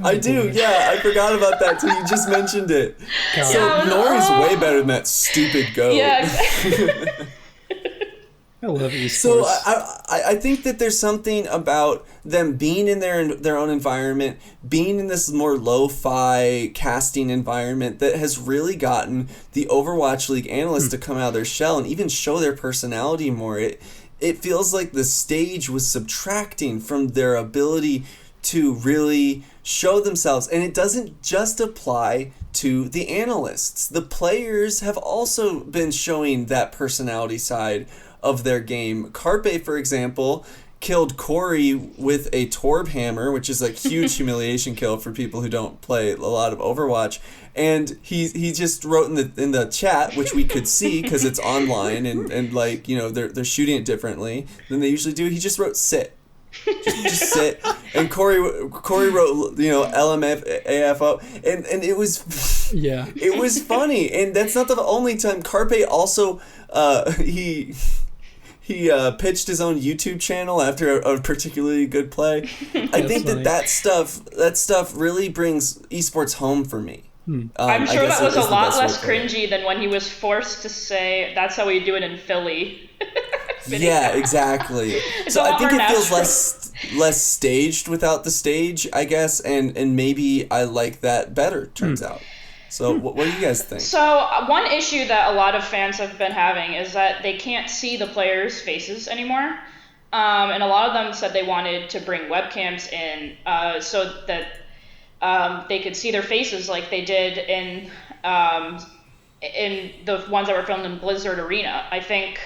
I do, yeah. I forgot about that till you just mentioned it. So Nori's way better than that stupid goat. Yeah, exactly. I love esports. So I think that there's something about them being in their own environment, being in this more lo-fi casting environment that has really gotten the Overwatch League analysts to come out of their shell and even show their personality more. It feels like the stage was subtracting from their ability to really show themselves, and it doesn't just apply to the analysts. The players have also been showing that personality side of their game. Carpe, for example, killed Corey with a Torb hammer, which is a huge humiliation kill for people who don't play a lot of Overwatch. And he just wrote in the chat, which we could see because it's online and they're shooting it differently than they usually do. He just wrote sit. Just sit. And Corey wrote LMFAFO, and it was it was funny. And that's not the only time. Carpe also he pitched his own YouTube channel after a particularly good play. I think funny. that stuff really brings esports home for me. I'm sure that was a lot less cringy than when he was forced to say, "That's how we do it in Philly." Yeah, exactly. So I think it feels less staged without the stage, I guess, and maybe I like that better, turns out. So what do you guys think? So one issue that a lot of fans have been having is that they can't see the players' faces anymore. And a lot of them said they wanted to bring webcams in so that they could see their faces like they did in the ones that were filmed in Blizzard Arena. I think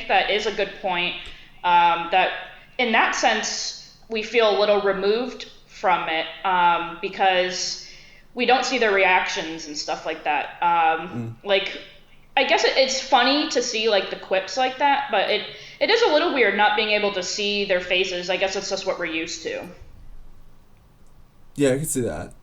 that is a good point. That in that sense, we feel a little removed from it because we don't see their reactions and stuff like that. I guess it's funny to see like the quips like that, but it is a little weird not being able to see their faces. I guess it's just what we're used to. Yeah, I can see that.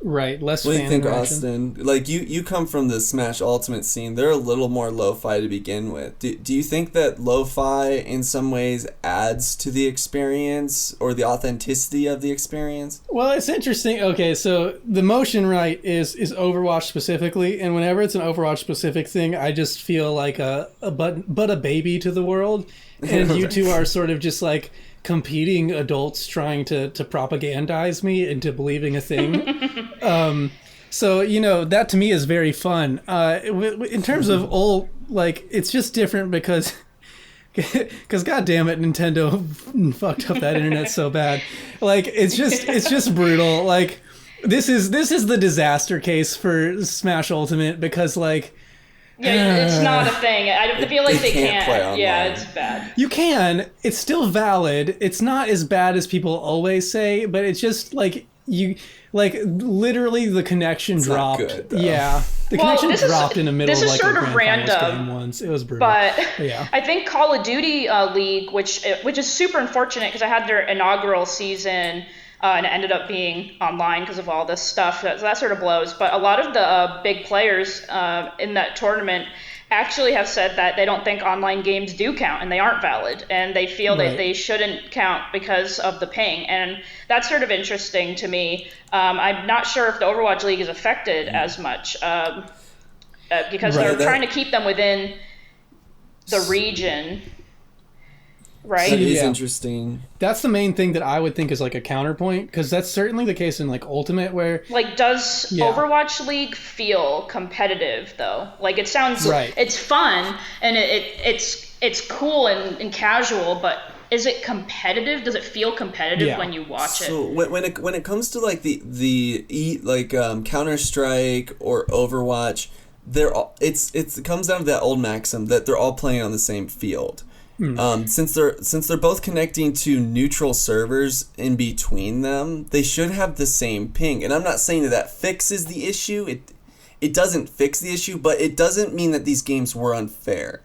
Right, less What do fan you think, interaction. Austin? Like, you come from the Smash Ultimate scene. They're a little more lo-fi to begin with. Do you think that lo-fi in some ways adds to the experience or the authenticity of the experience? Well, it's interesting. Okay, so the motion right is Overwatch specifically, and whenever it's an Overwatch specific thing, I just feel like a baby to the world, and you two are sort of just like competing adults trying to propagandize me into believing a thing. So, that to me is very fun. In terms of old, like, it's just different because God damn it, Nintendo fucked up that internet so bad. Like, it's just brutal. Like, this is the disaster case for Smash Ultimate because, like, yeah, it's not a thing. I feel like they can't play can't. Yeah, online. it's bad. you can. It's still valid. It's not as bad as people always say, but it's just like literally the connection dropped. not good, though. Yeah, the Well, connection dropped in the middle this of is like sort a of Grand Finals random, game once. It was brutal. But yeah. I think Call of Duty League, which is super unfortunate because I had their inaugural season and it ended up being online because of all this stuff. So that sort of blows. But a lot of the big players in that tournament actually have said that they don't think online games do count and they aren't valid, and they feel Right. that they shouldn't count because of the ping. And that's sort of interesting to me. I'm not sure if the Overwatch League is affected as much because Right, they're trying to keep them within the region, right? That is Yeah. interesting. That's the main thing that I would think is like a counterpoint, because that's certainly the case in like Ultimate, where Like, does Yeah. Overwatch League feel competitive though? Like, it sounds Right. it's fun and it's cool and casual, but is it competitive? Does it feel competitive Yeah. when you watch it? So when it comes to like Counter Strike or Overwatch, it comes down to that old maxim that they're all playing on the same field. Since they're both connecting to neutral servers in between them, they should have the same ping. And I'm not saying that fixes the issue. It doesn't fix the issue, but it doesn't mean that these games were unfair.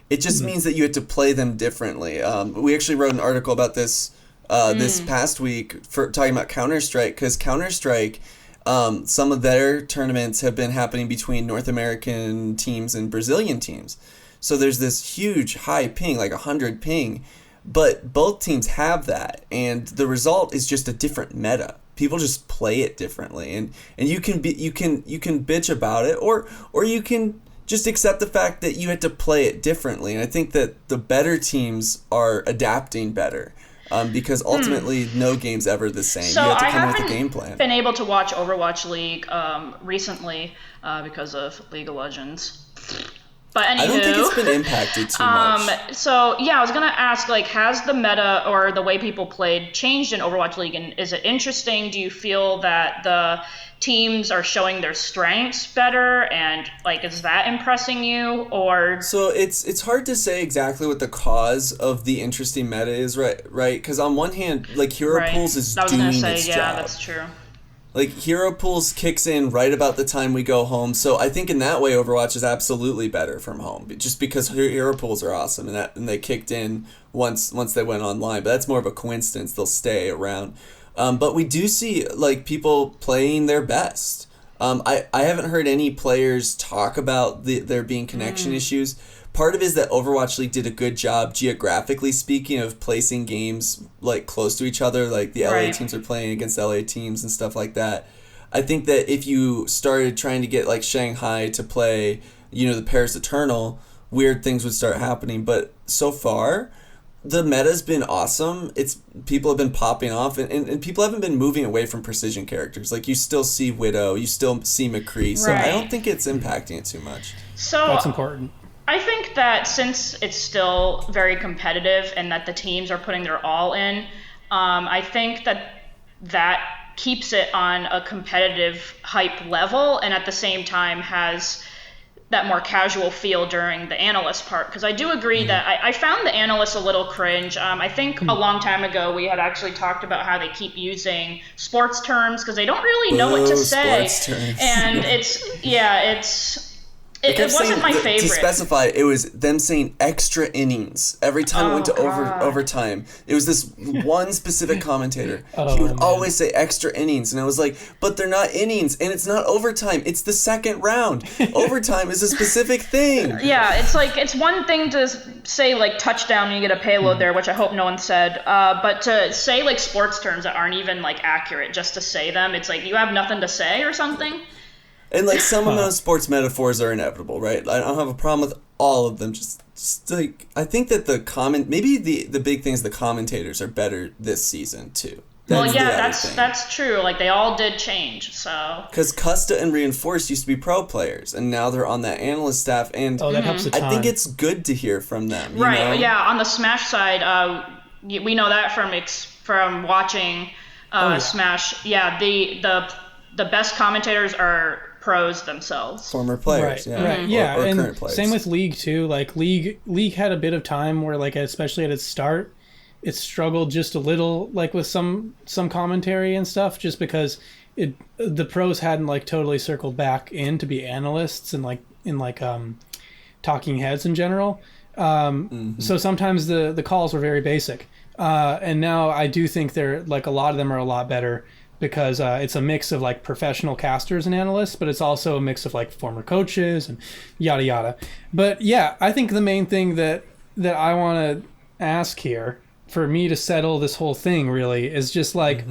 It just means that you had to play them differently. We actually wrote an article about this this past week for talking about Counter Strike, because Counter Strike, some of their tournaments have been happening between North American teams and Brazilian teams. So there's this huge high ping, like 100 ping, but both teams have that, and the result is just a different meta. People just play it differently, and you can bitch about it, or you can just accept the fact that you had to play it differently. And I think that the better teams are adapting better, because ultimately no game's ever the same. So you have to I come up with a haven't game plan. been able to watch Overwatch League recently because of League of Legends. But anywho, I don't think it's been impacted too much. So yeah, I was gonna ask, like, has the meta or the way people played changed in Overwatch League, and is it interesting? Do you feel that the teams are showing their strengths better, and like, is that impressing you? Or So it's hard to say exactly what the cause of the interesting meta is, right? Because on one hand, like, Hero right? Pools is I was doing gonna say, its yeah, job. that's true. Like, Hero Pools kicks in right about the time we go home, so I think in that way Overwatch is absolutely better from home, just because Hero Pools are awesome, and they kicked in once they went online. But that's more of a coincidence; they'll stay around. But we do see, like, people playing their best. I haven't heard any players talk about there being connection issues. Part of it is that Overwatch League did a good job, geographically speaking, of placing games like close to each other. Like, the LA Right. teams are playing against LA teams and stuff like that. I think that if you started trying to get like Shanghai to play, the Paris Eternal, weird things would start happening. But so far, the meta's been awesome. People have been popping off, and people haven't been moving away from precision characters. Like, you still see Widow, you still see McCree. So Right. I don't think it's impacting it too much. So that's important. I think that since it's still very competitive and that the teams are putting their all in, I think that keeps it on a competitive hype level, and at the same time has that more casual feel during the analyst part. Because I do agree that I found the analysts a little cringe. I think a long time ago we had actually talked about how they keep using sports terms because they don't really know what to say. Sports terms. And it's It wasn't my favorite. To specify, it was them saying extra innings every time it went to overtime. It was this one specific commentator. He would always say extra innings, and I was like, but they're not innings, and it's not overtime. It's the second round. Overtime is a specific thing. Yeah, it's like, it's one thing to say like touchdown and you get a payload there, which I hope no one said, but to say like sports terms that aren't even like accurate, just to say them, it's like you have nothing to say or something. And like some amount of sports metaphors are inevitable, right? I don't have a problem with all of them. Just like, I think that maybe the big thing is the commentators are better this season too. That's true. Like they all did change, so. Because Custa and Reinforced used to be pro players, and now they're on that analyst staff, and that helps a ton. I think it's good to hear from them. Right? You know? Yeah. On the Smash side, we know that from watching Smash. Yeah, the best commentators are pros themselves, former players, right. Or and current players. Same with League too. Like League had a bit of time where, like, especially at its start, it struggled just a little, like with some commentary and stuff, just because the pros hadn't like totally circled back in to be analysts and talking heads in general. So sometimes the calls were very basic, and now I do think they're like, a lot of them are a lot better, because it's a mix of like professional casters and analysts, but it's also a mix of like former coaches and yada yada. But yeah, I think the main thing that I want to ask here, for me to settle this whole thing really, is just like,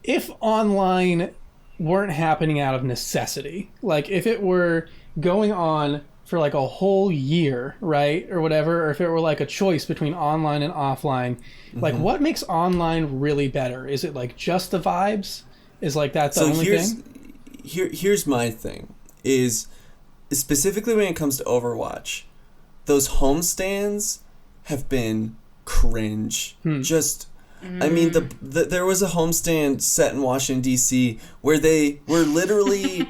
if online weren't happening out of necessity, like if it were going on for like a whole year, right, or whatever, or if it were like a choice between online and offline, like what makes online really better? Is it like just the vibes? Is like that the only thing? Here's my thing, is specifically when it comes to Overwatch, those homestands have been cringe. Just, I mean, there was a homestand set in Washington, D.C. where they were literally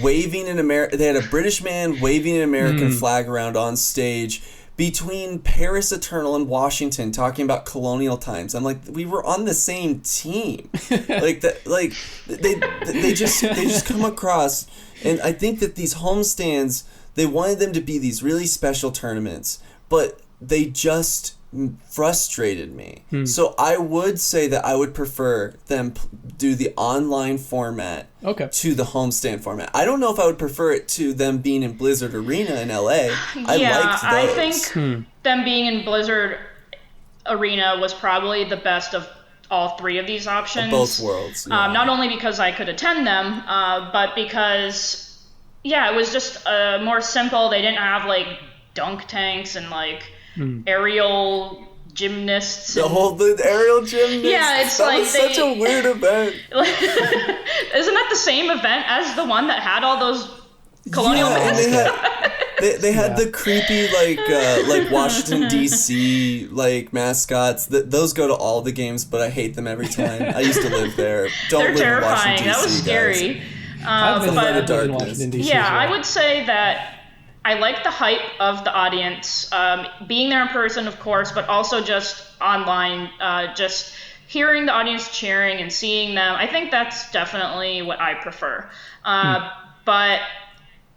waving an they had a British man waving an American flag around on stage between Paris Eternal and Washington, talking about colonial times. I'm like, we were on the same team. Like that, like they just come across, and I think that these homestands, they wanted them to be these really special tournaments, but they just frustrated me. So I would say that I would prefer them do the online format to the homestand format. I don't know if I would prefer it to them being in Blizzard Arena in LA. I think them being in Blizzard Arena was probably the best of all three of these options. Of both worlds. Yeah. Not only because I could attend them, but because, it was just more simple. They didn't have like dunk tanks and like aerial gymnasts. The aerial gymnasts. Yeah, it's that was such a weird event. Isn't that the same event as the one that had all those colonial mascots? They had the creepy like Washington D.C. like mascots. Those go to all the games, but I hate them every time. I used to live there. They're terrifying. That was scary. I've been in Washington D.C. I would say that I like the hype of the audience, being there in person, of course, but also just online, just hearing the audience cheering and seeing them. I think that's definitely what I prefer. But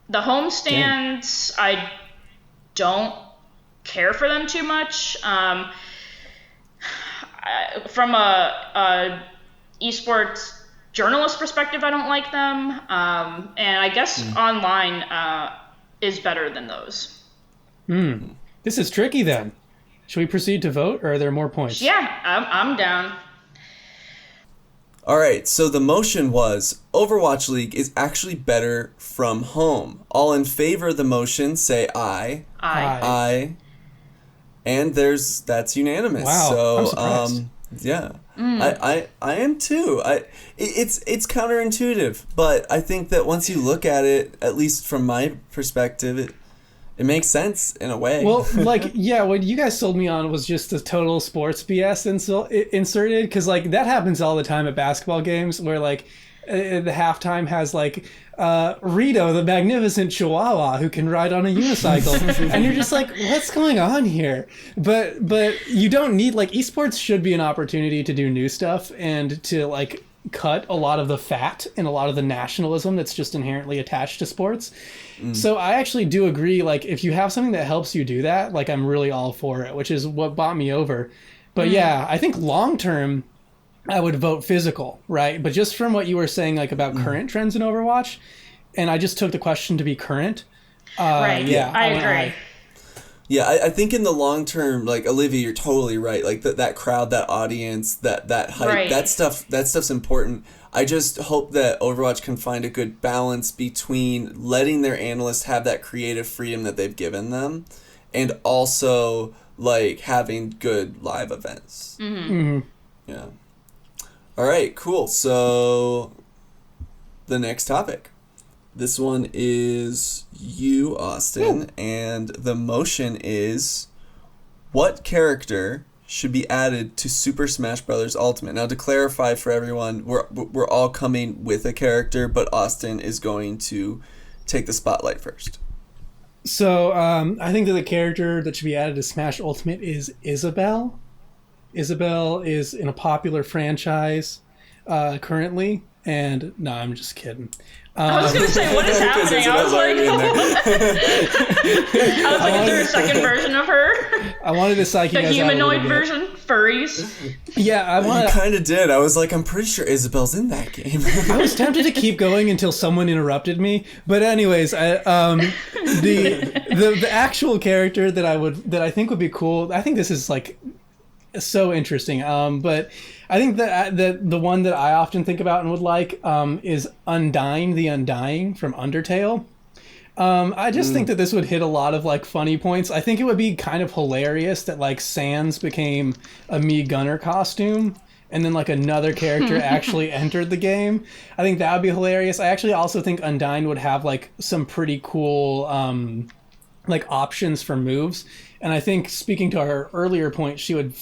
the homestands, I don't care for them too much. From a esports journalist perspective, I don't like them. And I guess online is better than those. This is tricky then. Should we proceed to vote, or are there more points? Yeah, I'm down. All right, so the motion was Overwatch League is actually better from home. All in favor of the motion, say aye. Aye. And that's unanimous. Wow, so, I'm surprised. Yeah. I am too. It's counterintuitive, but I think that once you look at it, at least from my perspective, it makes sense in a way. Well, like, what you guys sold me on was just the total sports BS inserted, because like that happens all the time at basketball games where like the halftime has like Rito, the magnificent Chihuahua who can ride on a unicycle, and you're just like, what's going on here? But you don't need, like, esports should be an opportunity to do new stuff and to like cut a lot of the fat and a lot of the nationalism that's just inherently attached to sports. So I actually do agree, like, if you have something that helps you do that, like, I'm really all for it, which is what bought me over. But yeah, I think long term, I would vote physical, right? But just from what you were saying, like, about current trends in Overwatch, and I just took the question to be current. Right. Yeah, I agree. Yeah, I think in the long term, like, Olivia, you're totally right. Like, that crowd, that audience, that hype, Right. that stuff's important. I just hope that Overwatch can find a good balance between letting their analysts have that creative freedom that they've given them, and also, like, having good live events. Yeah. All right, cool. So, the next topic. This one is you, Austin, and the motion is, what character should be added to Super Smash Bros. Ultimate? Now, to clarify for everyone, we're all coming with a character, but Austin is going to take the spotlight first. So I think that the character that should be added to Smash Ultimate is Isabelle. Isabelle is in a popular franchise currently, and no, I'm just kidding. I was going to say, what is happening? I was like, is there a second version of her? I wanted to psych you The guys out a humanoid little bit. version? Furries? Yeah, You kind of did. I was like, I'm pretty sure Isabel's in that game. I was tempted to keep going until someone interrupted me. But anyways, the actual character that I think would be cool. I think this is like so interesting. But I think that the one that I often think about and would like is Undyne the Undying from Undertale. I just think that this would hit a lot of like funny points. I think it would be kind of hilarious that like Sans became a Mii Gunner costume and then like another character actually entered the game. I think that would be hilarious. I actually also think Undyne would have like some pretty cool like options for moves. And I think, speaking to our earlier point, she would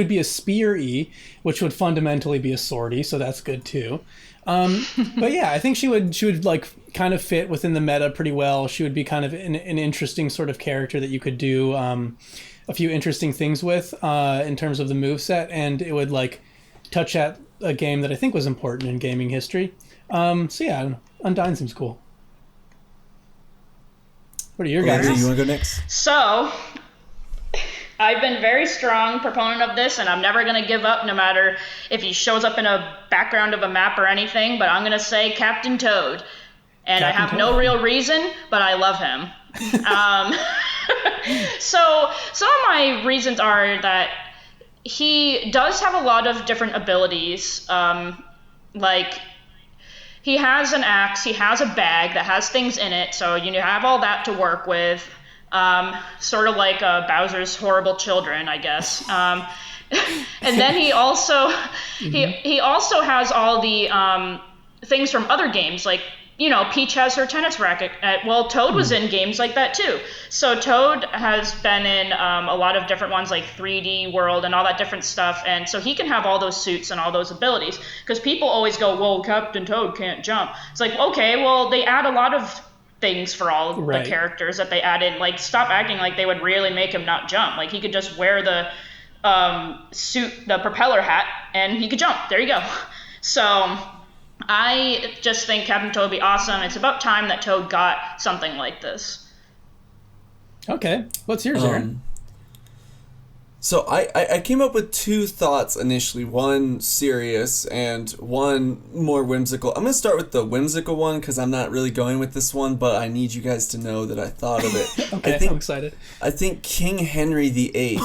be a spear E, which would fundamentally be a swordie, so that's good too. But yeah, I think she would like kind of fit within the meta pretty well. She would be kind of an interesting sort of character that you could do a few interesting things with in terms of the moveset, and it would like touch at a game that I think was important in gaming history. So yeah, I don't know. Undyne seems cool. What are your guys? You want to go next? So, I've been very strong proponent of this, and I'm never going to give up no matter if he shows up in a background of a map or anything, but I'm going to say Captain Toad. And I have no real reason, but I love him. So some of my reasons are that he does have a lot of different abilities. Like, he has an axe, he has a bag that has things in it, so you have all that to work with. Sort of like Bowser's Horrible Children, I guess. And then he also he also has all the things from other games, like Peach has her tennis racket. Well, Toad was in games like that too. So Toad has been in a lot of different ones, like 3D World and all that different stuff, and so he can have all those suits and all those abilities. Because people always go, well, Captain Toad can't jump. It's like, okay, well, they add a lot of things for all the characters that they add in. Like, stop acting like they would really make him not jump. Like, he could just wear the suit, the propeller hat, and he could jump. There you go. So I just think Captain Toad would be awesome. It's about time that Toad got something like this. Okay. What's yours, Aaron? So I came up with two thoughts initially, one serious and one more whimsical. I'm going to start with the whimsical one because I'm not really going with this one, but I need you guys to know that I thought of it. Okay, I'm excited. I think King Henry VIII.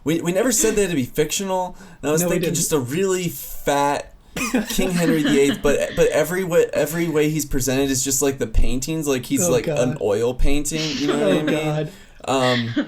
We never said that to be fictional, and I was thinking just a really fat King Henry VIII, but every way he's presented is just like the paintings, like he's an oil painting. You know what I mean?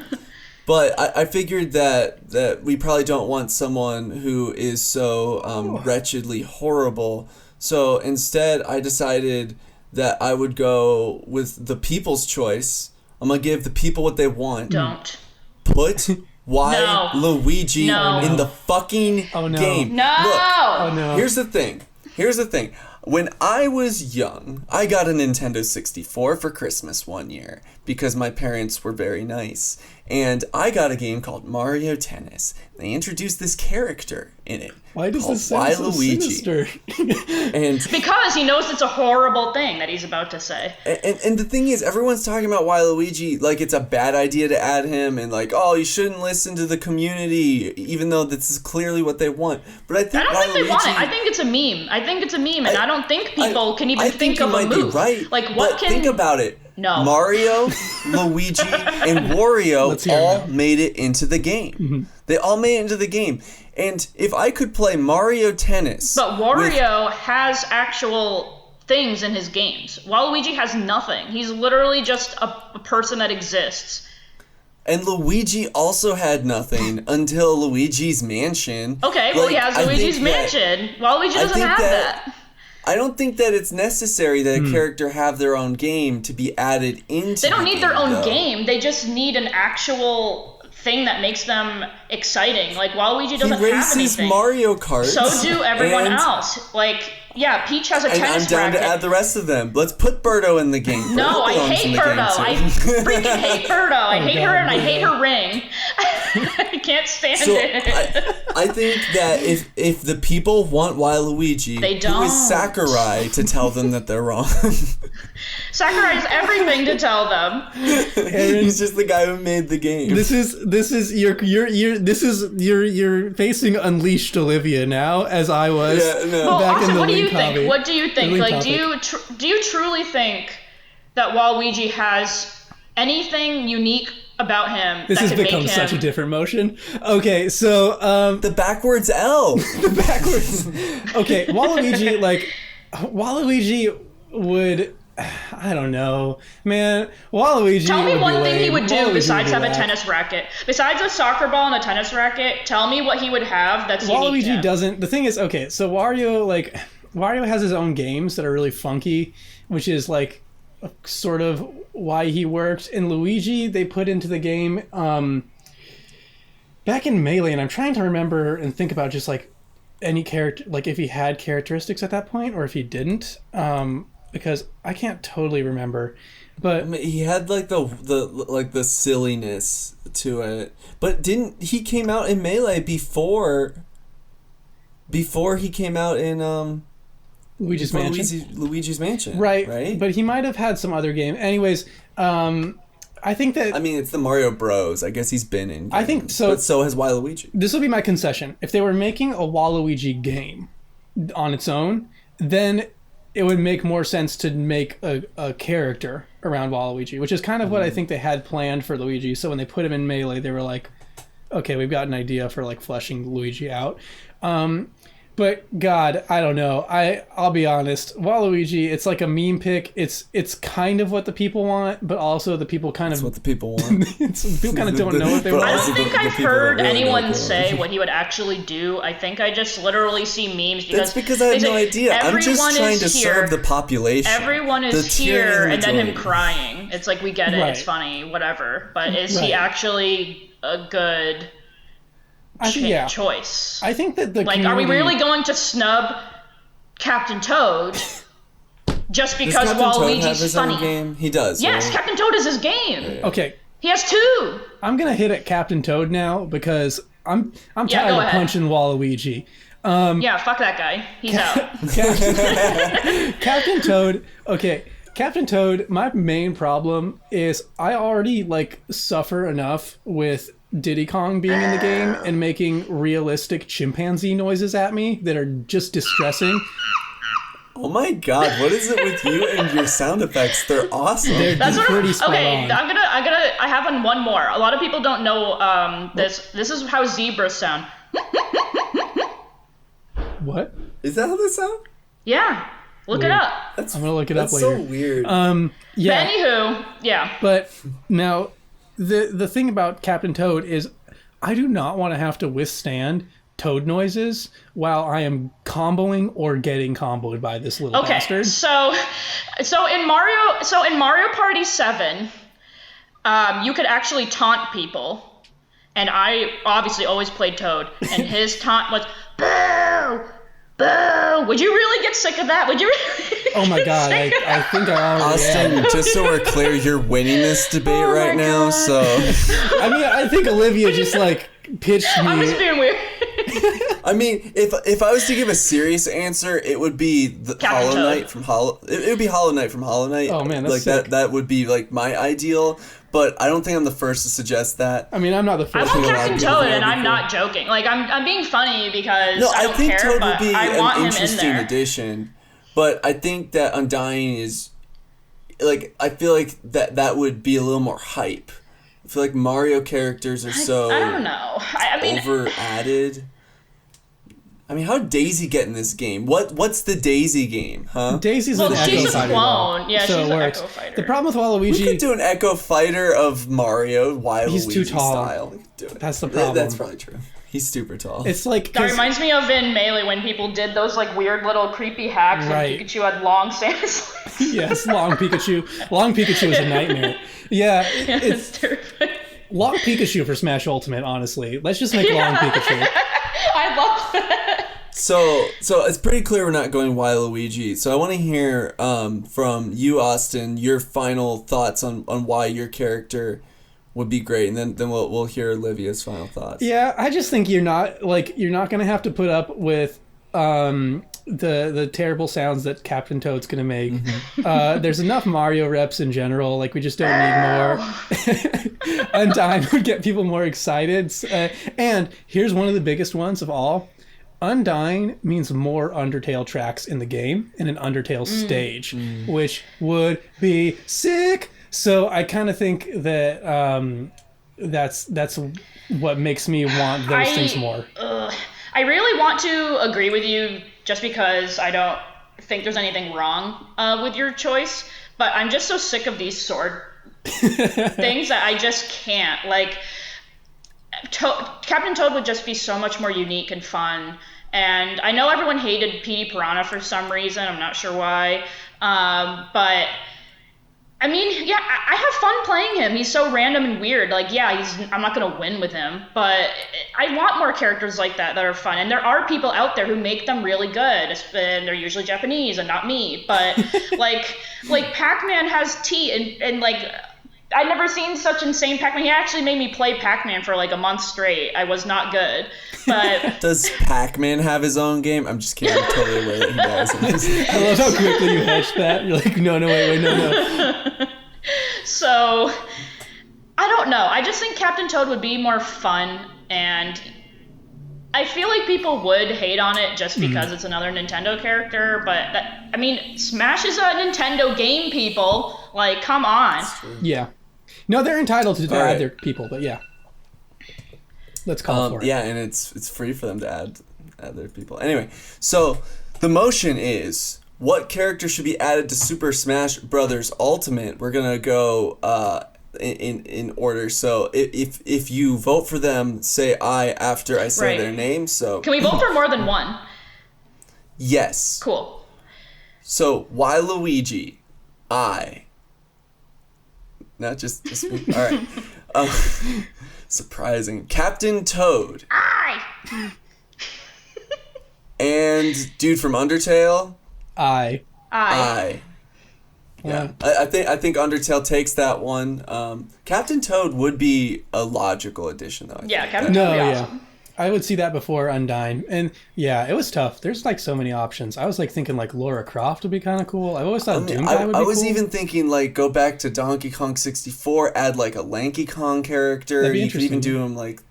But I figured that we probably don't want someone who is so wretchedly horrible. So instead, I decided that I would go with the people's choice. I'm going to give the people what they want. Don't. Put Luigi in the fucking game. No! Look, here's the thing. When I was young, I got a Nintendo 64 for Christmas one year because my parents were very nice. And I got a game called Mario Tennis. They introduced this character in it. Why does this sound so sinister? And because he knows it's a horrible thing that he's about to say. And the thing is, everyone's talking about Waluigi like it's a bad idea to add him, and like, oh, you shouldn't listen to the community, even though this is clearly what they want. But I think think they want it. I think it's a meme. And I don't think people can even think of a move. Right. Like, what can... Think about it. No. Mario, Luigi, and Wario all made it into the game. Mm-hmm. They all made it into the game. And if I could play Mario Tennis... But Wario has actual things in his games. Waluigi has nothing. He's literally just a person that exists. And Luigi also had nothing until Luigi's Mansion. Okay, well, he has Luigi's Mansion. Waluigi doesn't have that. I don't think that it's necessary that a character have their own game to be added into. They don't need their own game. They just need an actual thing that makes them exciting. Like, Waluigi doesn't have anything. He races Mario Kart. So do everyone else. Like, yeah, Peach has a tennis racket. I'm down to add the rest of them. Let's put Birdo in the game. No, I hate Birdo. I freaking hate Birdo. I hate her, and I hate her ring. I can't stand it. I think that if the people want Waluigi, they don't. Who is Sakurai to tell them that they're wrong? Sakurai has everything to tell them. He's just the guy who made the game. You're facing Unleashed Olivia now, as I was back in the What do you think? What do you think? Like, do you truly think that Waluigi has anything unique about him? This has become such a different motion. Okay, so the backwards L. The backwards. Okay, Waluigi would. I don't know, man. Waluigi. Tell me one thing he would do besides have a tennis racket. Besides a soccer ball and a tennis racket, tell me what he would have that's unique to him. Waluigi doesn't. The thing is, okay, so Wario has his own games that are really funky, which is like sort of why he worked. And Luigi, they put into the game back in Melee, and I'm trying to remember and think about just like any character, like if he had characteristics at that point or if he didn't. Because I can't totally remember, but he had like the silliness to it. But didn't he came out in Melee before he came out in Luigi's Mansion? Right. But he might have had some other game. Anyways, I think that it's the Mario Bros. I guess he's been in games, I think so. But so has Waluigi. This will be my concession. If they were making a Waluigi game on its own, then it would make more sense to make a character around Waluigi, which is kind of what I think they had planned for Luigi. So when they put him in Melee, they were like, okay, we've got an idea for like fleshing Luigi out. But God, I don't know. I'll be honest. Waluigi, it's like a meme pick. It's kind of what the people want, but also the people kind of... what the people want. People kind of don't know what they want. I don't think I've heard anyone say what he would actually do. I think I just literally see memes because... That's because I have no idea. I'm just trying to serve the population. Everyone is here, and then him crying. It's like, we get it, it's funny, whatever. But is he actually a good... choice? I think that are we really going to snub Captain Toad just because Waluigi's funny? Game? He does. Yes, right? Captain Toad is his game. Okay. He has two. I'm gonna hit at Captain Toad now because I'm tired of punching Waluigi. Fuck that guy. He's out. Captain Toad. Okay. Captain Toad, my main problem is I already suffer enough with Diddy Kong being in the game and making realistic chimpanzee noises at me that are just distressing. Oh my God, what is it with you and your sound effects? They're awesome. They're pretty spot on. I have one more. A lot of people don't know this. This is how zebras sound. What? Is that how they sound? Yeah. Look it up. I'm gonna look it up later. That's so weird. Yeah. But anywho, yeah. But now, the thing about Captain Toad is I do not want to have to withstand toad noises while I am comboing or getting comboed by this little bastard. So in Mario Party 7, you could actually taunt people. And I obviously always played Toad, and his taunt was boo! Boo! Would you really get sick of that? Would you really? Oh my God! I think I already am. Just so we're clear, you're winning this debate right now. So I think Olivia just pitched me. I'm just being weird. I mean, if I was to give a serious answer, it would be Hollow Knight from It would be Hollow Knight from Hollow Knight. Oh man, that's like sick. that would be like my ideal. But I don't think I'm the first to suggest that. I mean, I'm not the I first. want Captain Toad, and I'm not joking. Like, I'm being funny because I don't think care, Toad but would be I want an him in interesting there. addition. But I think that Undying is, like, I feel like that would be a little more hype. I feel like Mario characters are so I don't know. I mean, over added. I mean, how'd Daisy get in this game? What's the Daisy game, huh? Daisy's an she's Echo a Fighter. clone. Yeah, so she's it an works. Echo Fighter. The problem with We Waluigi, could do an Echo Fighter of Mario, He's too tall. style. We could do it. That's the problem. That's probably true. He's super tall. it's like That 'cause- reminds me of in Melee when people did those like weird little creepy hacks Right. and Pikachu had long Samus legs. yes, Long Pikachu. Long Pikachu is a nightmare. Yeah, Yeah, it's terrifying. Long Pikachu for Smash Ultimate. Honestly, let's just make Long Pikachu. I love that. So it's pretty clear we're not going Waluigi. So I want to hear from you, Austin, your final thoughts on why your character would be great, and then we'll hear Olivia's final thoughts. Yeah, I just think you're not gonna have to put up with the terrible sounds that Captain Toad's gonna make. There's enough Mario reps in general. Like, we just don't need more. Undying would get people more excited. And here's one of the biggest ones of all. Undying means more Undertale tracks in the game in an Undertale stage, which would be sick. So I kind of think that that's what makes me want those things more. I really want to agree with you just because I don't think there's anything wrong with your choice, but I'm just so sick of these sword things that I just can't. Like, Captain Toad would just be so much more unique and fun. And I know everyone hated Petey Piranha for some reason. I'm not sure why. But I mean, yeah, I have fun playing him. He's so random and weird. Like, yeah, I'm not going to win with him, but I want more characters like that are fun. And there are people out there who make them really good, and they're usually Japanese and not me. But like Pac-Man has tea, and like, I'd never seen such insane Pac-Man. He actually made me play Pac-Man for like a month straight. I was not good, but Does Pac-Man have his own game? I'm just kidding. I'm totally aware that he does. I love how quickly you hedged that. You're like, no, wait, no. so I don't know. I just think Captain Toad would be more fun, and I feel like people would hate on it just because it's another Nintendo character. But I mean, Smash is a Nintendo game, people. Like, come on. Yeah. No, they're entitled to All right. add their people, but yeah. Let's call for it. Yeah, and it's free for them to add their people. Anyway, so the motion is, what character should be added to Super Smash Brothers Ultimate? We're gonna go in order. So if you vote for them, say aye after I say Right. their name. So Can we vote for more than one? yes. Cool. So Waluigi, aye. Not just me. All right. Surprising. Captain Toad. Aye. And dude from Undertale. Aye. Aye. Yeah, I think Undertale takes that one. Captain Toad would be a logical addition, though. Yeah, Captain Toad would be awesome. I would see that before Undying. And yeah, it was tough. There's like so many options. I was like thinking like Lara Croft would be kind of cool. I always thought Doom Guy would be I cool. was even thinking like go back to Donkey Kong 64, add like a Lanky Kong character. That'd be You could even interesting. do him like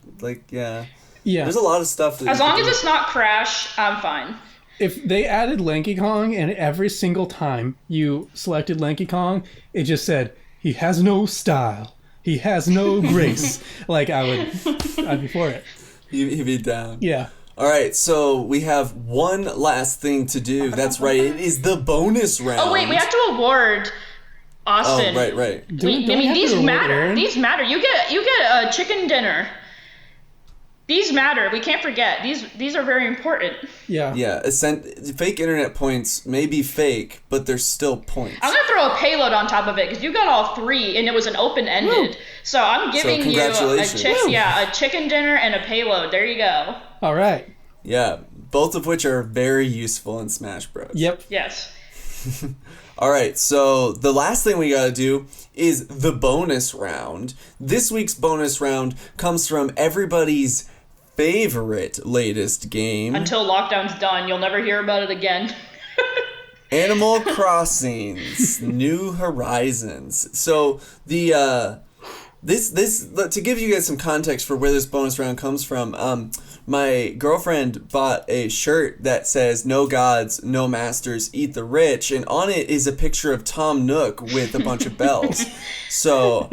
yeah. Yeah. There's a lot of stuff. That As you long could as do. it's not Crash, I'm fine. If they added Lanky Kong and every single time you selected Lanky Kong, it just said, he has no style. He has no grace. Like, I'd be for it. He'd be down. Yeah. All right, so we have one last thing to do. That's right. It is the bonus round. Oh, wait, we have to award Austin. Oh, right. Do we have to these reward matter. Aaron? These matter. You get a chicken dinner. These matter. We can't forget. These are very important. Yeah. Yeah, fake internet points may be fake, but they're still points. I'm gonna throw a payload on top of it because you got all three, and it was an open-ended. So I'm giving you congratulations. a chicken dinner and a payload. There you go. All right. Yeah, both of which are very useful in Smash Bros. Yep. Yes. All right, so the last thing we gotta do is the bonus round. This week's bonus round comes from everybody's favorite latest game. Until lockdown's done, you'll never hear about it again. Animal Crossing's New Horizons. So the this to give you guys some context for where this bonus round comes from, my girlfriend bought a shirt that says "No gods, no masters, eat the rich," and on it is a picture of Tom Nook with a bunch of bells. So,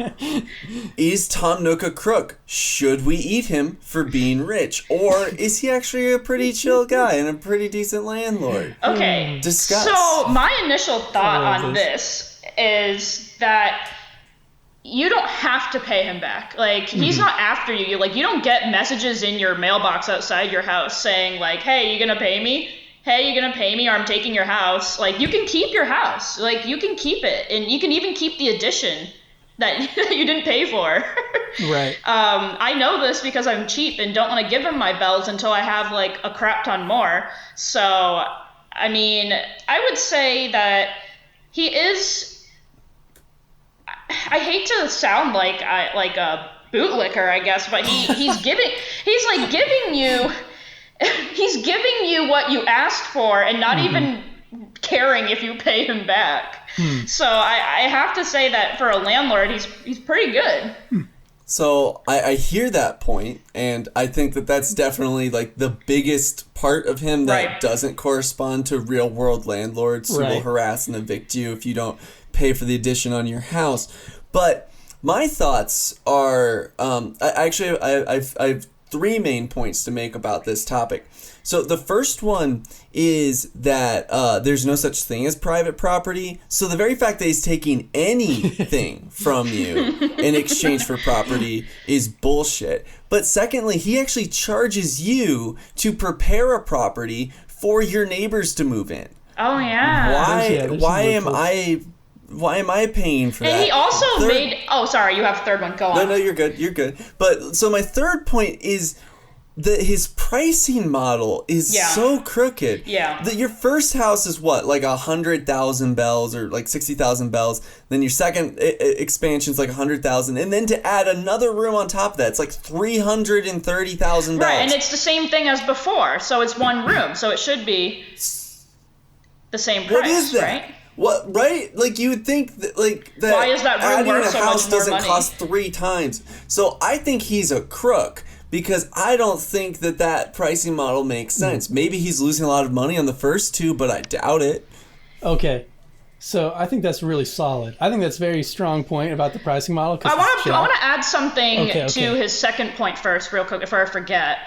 is Tom Nook a crook? Should we eat him for being rich, or is he actually a pretty chill guy and a pretty decent landlord? Okay. Discuss. So my initial thought on this is that you don't have to pay him back. Like, he's not after you. Like, you don't get messages in your mailbox outside your house saying, like, hey, you gonna pay me? Hey, you gonna pay me or I'm taking your house? Like, you can keep your house. Like, you can keep it. And you can even keep the addition that you didn't pay for. Right. I know this because I'm cheap and don't want to give him my bells until I have, like, a crap ton more. So, I mean, I would say that he is... I hate to sound like a bootlicker, I guess, but he's giving you what you asked for and not even caring if you pay him back. So I have to say that for a landlord, he's pretty good. So I hear that point, and I think that that's definitely like the biggest part of him that doesn't correspond to real world landlords who will harass and evict you if you don't pay for the addition on your house. But my thoughts are, I have 3 main points to make about this topic. So the first one is that there's no such thing as private property. So the very fact that he's taking anything from you in exchange for property is bullshit. But secondly, he actually charges you to prepare a property for your neighbors to move in. Oh, yeah. Why am I paying for that? And he also made... Oh, sorry, you have a third one. Go on. No, you're good. But, so my third point is that his pricing model is so crooked. Yeah. That your first house is what? Like 100,000 bells or like 60,000 bells. Then your second expansion is like 100,000. And then to add another room on top of that, it's like 330,000 bells. Right, and it's the same thing as before. So it's one room. So it should be the same price, what is that? Right? What, right? Like, you would think that, like, that why is that room adding worth a so house much more doesn't money? cost 3 times. So I think he's a crook because I don't think that pricing model makes sense. Maybe he's losing a lot of money on the first 2, but I doubt it. Okay. So I think that's really solid. I think that's a very strong point about the pricing model. I want to add something to his second point first, real quick, before I forget.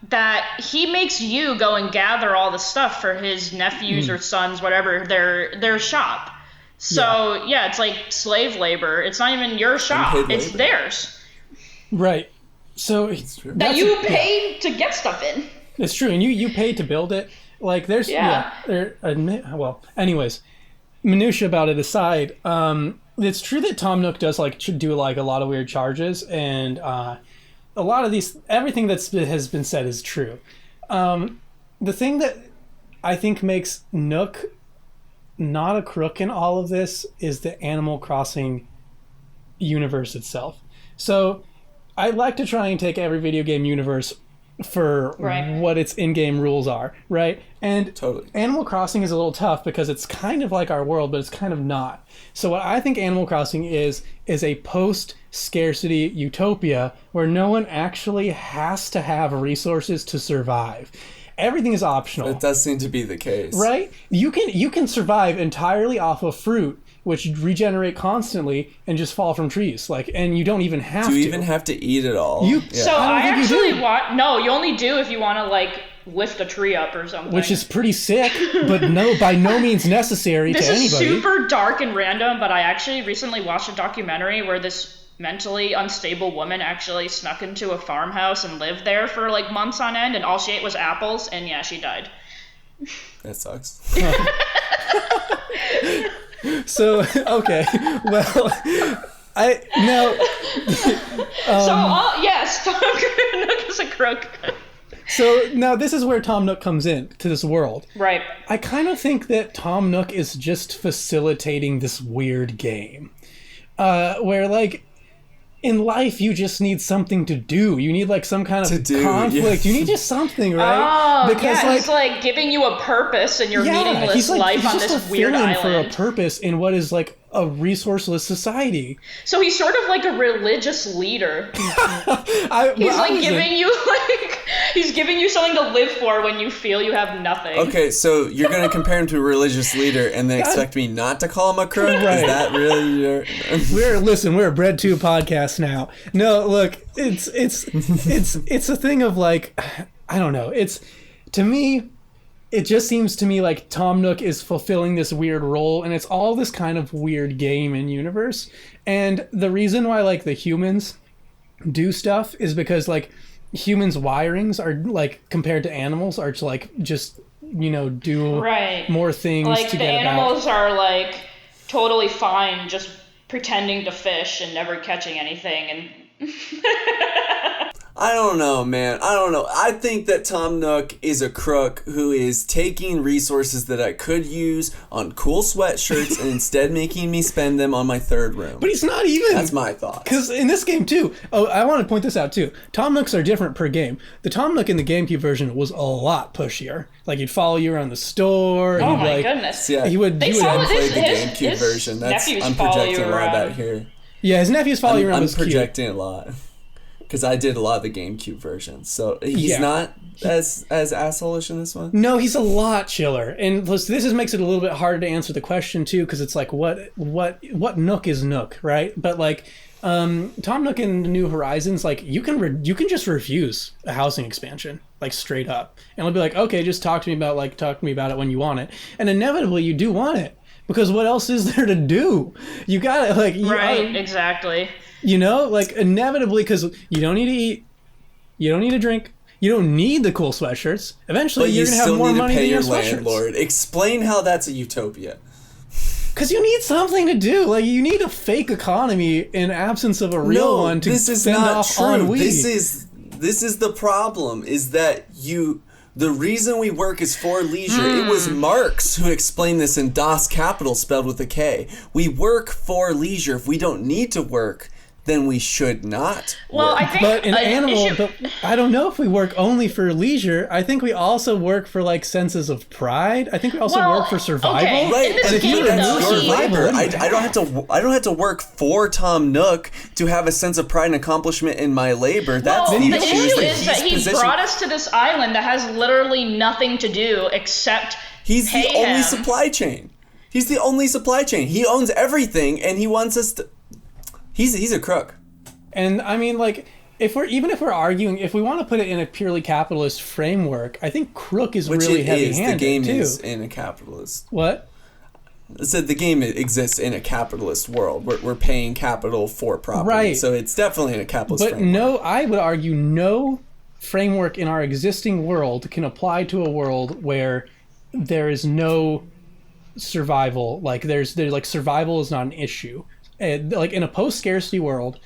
That he makes you go and gather all the stuff for his nephews or sons, whatever, their shop. So, yeah, it's like slave labor. It's not even your shop. It's theirs. Right. So that you pay to get stuff in. It's true. And you pay to build it. Like, there's... well, anyways, minutia about it aside, it's true that Tom Nook does, like, do, like, a lot of weird charges, and... a lot of these, everything that has been said is true. The thing that I think makes Nook not a crook in all of this is the Animal Crossing universe itself. So I like to try and take every video game universe for what its in-game rules are, right? And Animal Crossing is a little tough because it's kind of like our world, but it's kind of not. So what I think Animal Crossing is a post-scarcity utopia where no one actually has to have resources to survive. Everything is optional. It does seem to be the case. Right? You can survive entirely off of fruit, which regenerate constantly and just fall from trees. Like, and you don't even have to. Do you even have to eat it all? So I actually want... No, you only do if you want to, like, lift a tree up or something. Which is pretty sick, but by no means necessary to anybody. This is super dark and random, but I actually recently watched a documentary where this mentally unstable woman actually snuck into a farmhouse and lived there for, like, months on end, and all she ate was apples, and yeah, she died. That sucks. So, okay, well, yes, Tom Nook is a crook. So now this is where Tom Nook comes in to this world. Right. I kind of think that Tom Nook is just facilitating this weird game, where, like, in life, you just need something to do. You need like some kind of conflict. Yeah. You need just something, right? Oh, because he's like giving you a purpose in your meaningless life on this weird island. For a purpose in what is like a resourceless society. So he's sort of like a religious leader. He's giving you something to live for when you feel you have nothing. Okay, so you're gonna compare him to a religious leader and then expect me not to call him a crook? Right. Is that really your? We're a Bread 2 podcast now. No, look, it's a thing of like, I don't know. To me, it just seems to me like Tom Nook is fulfilling this weird role, and it's all this kind of weird game and universe. And the reason why like the humans do stuff is because like humans' wirings are like compared to animals are to like just do more things. Like to the get animals about. are like totally fine just pretending to fish and never catching anything and. I don't know, man. I don't know. I think that Tom Nook is a crook who is taking resources that I could use on cool sweatshirts and instead making me spend them on my third room. But he's not even. That's my thought. Because in this game, too, I want to point this out, too. Tom Nooks are different per game. The Tom Nook in the GameCube version was a lot pushier. Like, he'd follow you around the store. Oh, my goodness. Yeah, he would played the GameCube version. I'm projecting a lot of that here. Yeah, his nephews follow you around. I'm projecting a lot. Because I did a lot of the GameCube version. So he's not as asshole-ish in this one? No, he's a lot chiller. And plus, this makes it a little bit harder to answer the question, too, because it's like, what Nook is Nook, right? But, like, Tom Nook in New Horizons, like, you can just refuse a housing expansion, like, straight up. And it'll be like, okay, just talk to me about it when you want it. And inevitably, you do want it. Because what else is there to do? You gotta, like... exactly. Like, inevitably, because you don't need to eat, you don't need to drink, you don't need the cool sweatshirts. Eventually, you're going to have more money than your sweatshirts. Landlord. Explain how that's a utopia. Because you need something to do. Like, you need a fake economy in absence of a real one to fend off ennui. This is the problem, is that the reason we work is for leisure. It was Marx who explained this in Das Kapital, spelled with a K. We work for leisure. If we don't need to work, then we should not work. I think but I don't know if we work only for leisure. I think we also work for like senses of pride. I think we also work for survival. Okay. Right, and if you remove your labor, I don't have to work for Tom Nook to have a sense of pride and accomplishment in my labor. That's the issue is that he brought us to this island that has literally nothing to do except he's the only supply chain. He's the only supply chain. He owns everything, and he wants us to. He's a crook. And I mean, like, if we're arguing, if we want to put it in a purely capitalist framework, I think crook is really heavy-handed, the game too. is in a capitalist. What? I said the game exists in a capitalist world. We're paying capital for property. Right. So it's definitely in a capitalist framework. But I would argue no framework in our existing world can apply to a world where there is no survival. Like, survival is not an issue. Like, in a post-scarcity world,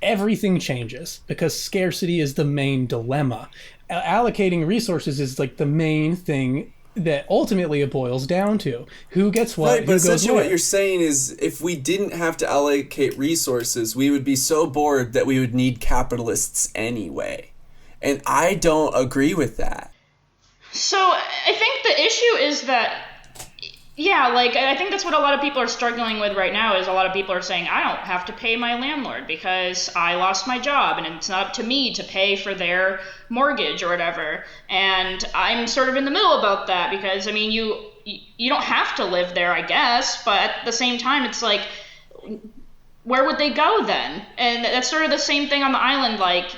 everything changes because scarcity is the main dilemma. Allocating resources is like the main thing that ultimately it boils down to. Who gets what, right, but essentially what you're saying is if we didn't have to allocate resources, we would be so bored that we would need capitalists anyway. And I don't agree with that. So I think the issue is that I think that's what a lot of people are struggling with right now is a lot of people are saying, I don't have to pay my landlord because I lost my job and it's not up to me to pay for their mortgage or whatever. And I'm sort of in the middle about that because, I mean, you don't have to live there, I guess, but at the same time, it's like, where would they go then? And that's sort of the same thing on the island, like,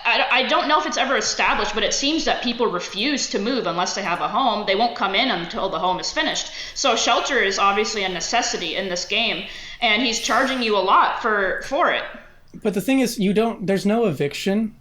I don't know if it's ever established, but it seems that people refuse to move unless they have a home. They won't come in until the home is finished. So shelter is obviously a necessity in this game, and he's charging you a lot for it. But the thing is, there's no eviction.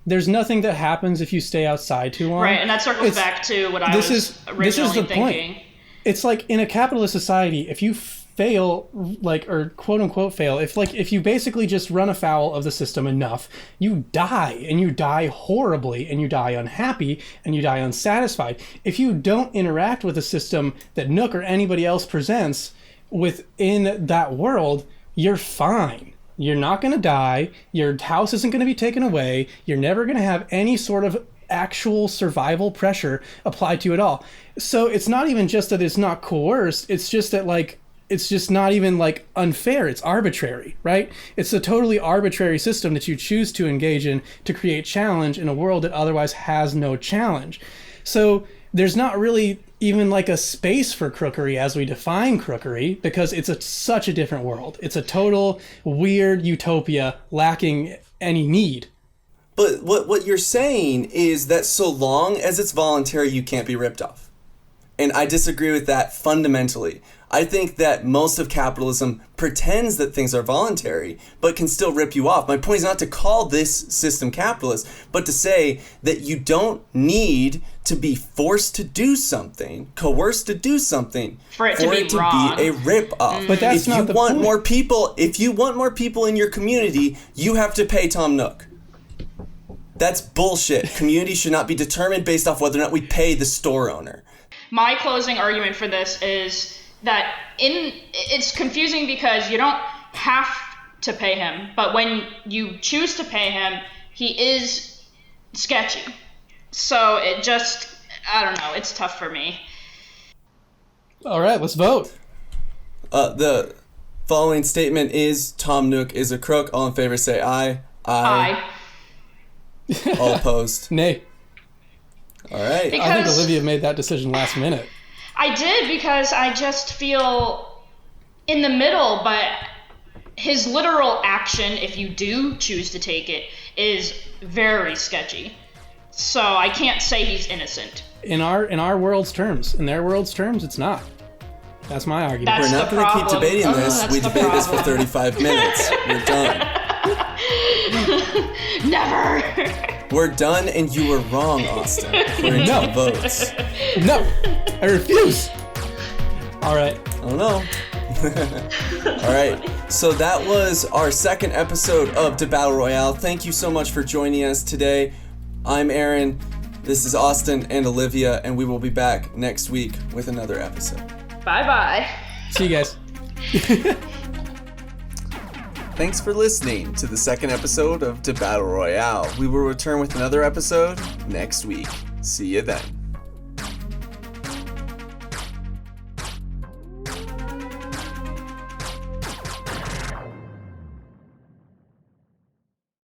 There's nothing that happens if you stay outside too long. Right, and that circles back to what I was originally thinking. Point. It's like in a capitalist society, if you fail, like, or quote unquote fail, if you basically just run afoul of the system enough, you die, and you die horribly, and you die unhappy, and you die unsatisfied. If you don't interact with the system that Nook or anybody else presents within that world, you're fine. You're not going to die. Your house isn't going to be taken away. You're never going to have any sort of actual survival pressure applied to you at all. So it's not even just that it's not coerced. It's just that, like, it's just not even, like, unfair. It's arbitrary, right? It's a totally arbitrary system that you choose to engage in to create challenge in a world that otherwise has no challenge. So there's not really even like a space for crookery as we define crookery, because it's such a different world. It's a total weird utopia lacking any need. But what you're saying is that so long as it's voluntary, you can't be ripped off. And I disagree with that fundamentally. I think that most of capitalism pretends that things are voluntary, but can still rip you off. My point is not to call this system capitalist, but to say that you don't need to be forced to do something, coerced to do something, for it to be a rip-off. But that's not the point. If you want more people in your community, you have to pay Tom Nook. That's bullshit. Community should not be determined based off whether or not we pay the store owner. My closing argument for this is that it's confusing because you don't have to pay him, but when you choose to pay him, he is sketchy. So it just, I don't know, it's tough for me. All right, let's vote. The following statement is Tom Nook is a crook. All in favor say aye. Aye. All opposed? Nay. All right. Because I think Olivia made that decision last minute. I did, because I just feel in the middle, but his literal action, if you do choose to take it, is very sketchy. So I can't say he's innocent. In our world's terms. In their world's terms, it's not. That's my argument. That's We're not going to keep debating this. That's We the debated this for problem. 35 minutes. We're done. Never. We're done, and you were wrong, Austin. According to the votes. No, I refuse. All right. I don't know. All right. So that was our second episode of Debattle Royale. Thank you so much for joining us today. I'm Aaron. This is Austin and Olivia, and we will be back next week with another episode. Bye-bye. See you guys. Thanks for listening to the second episode of Debattle Royale. We will return with another episode next week. See you then.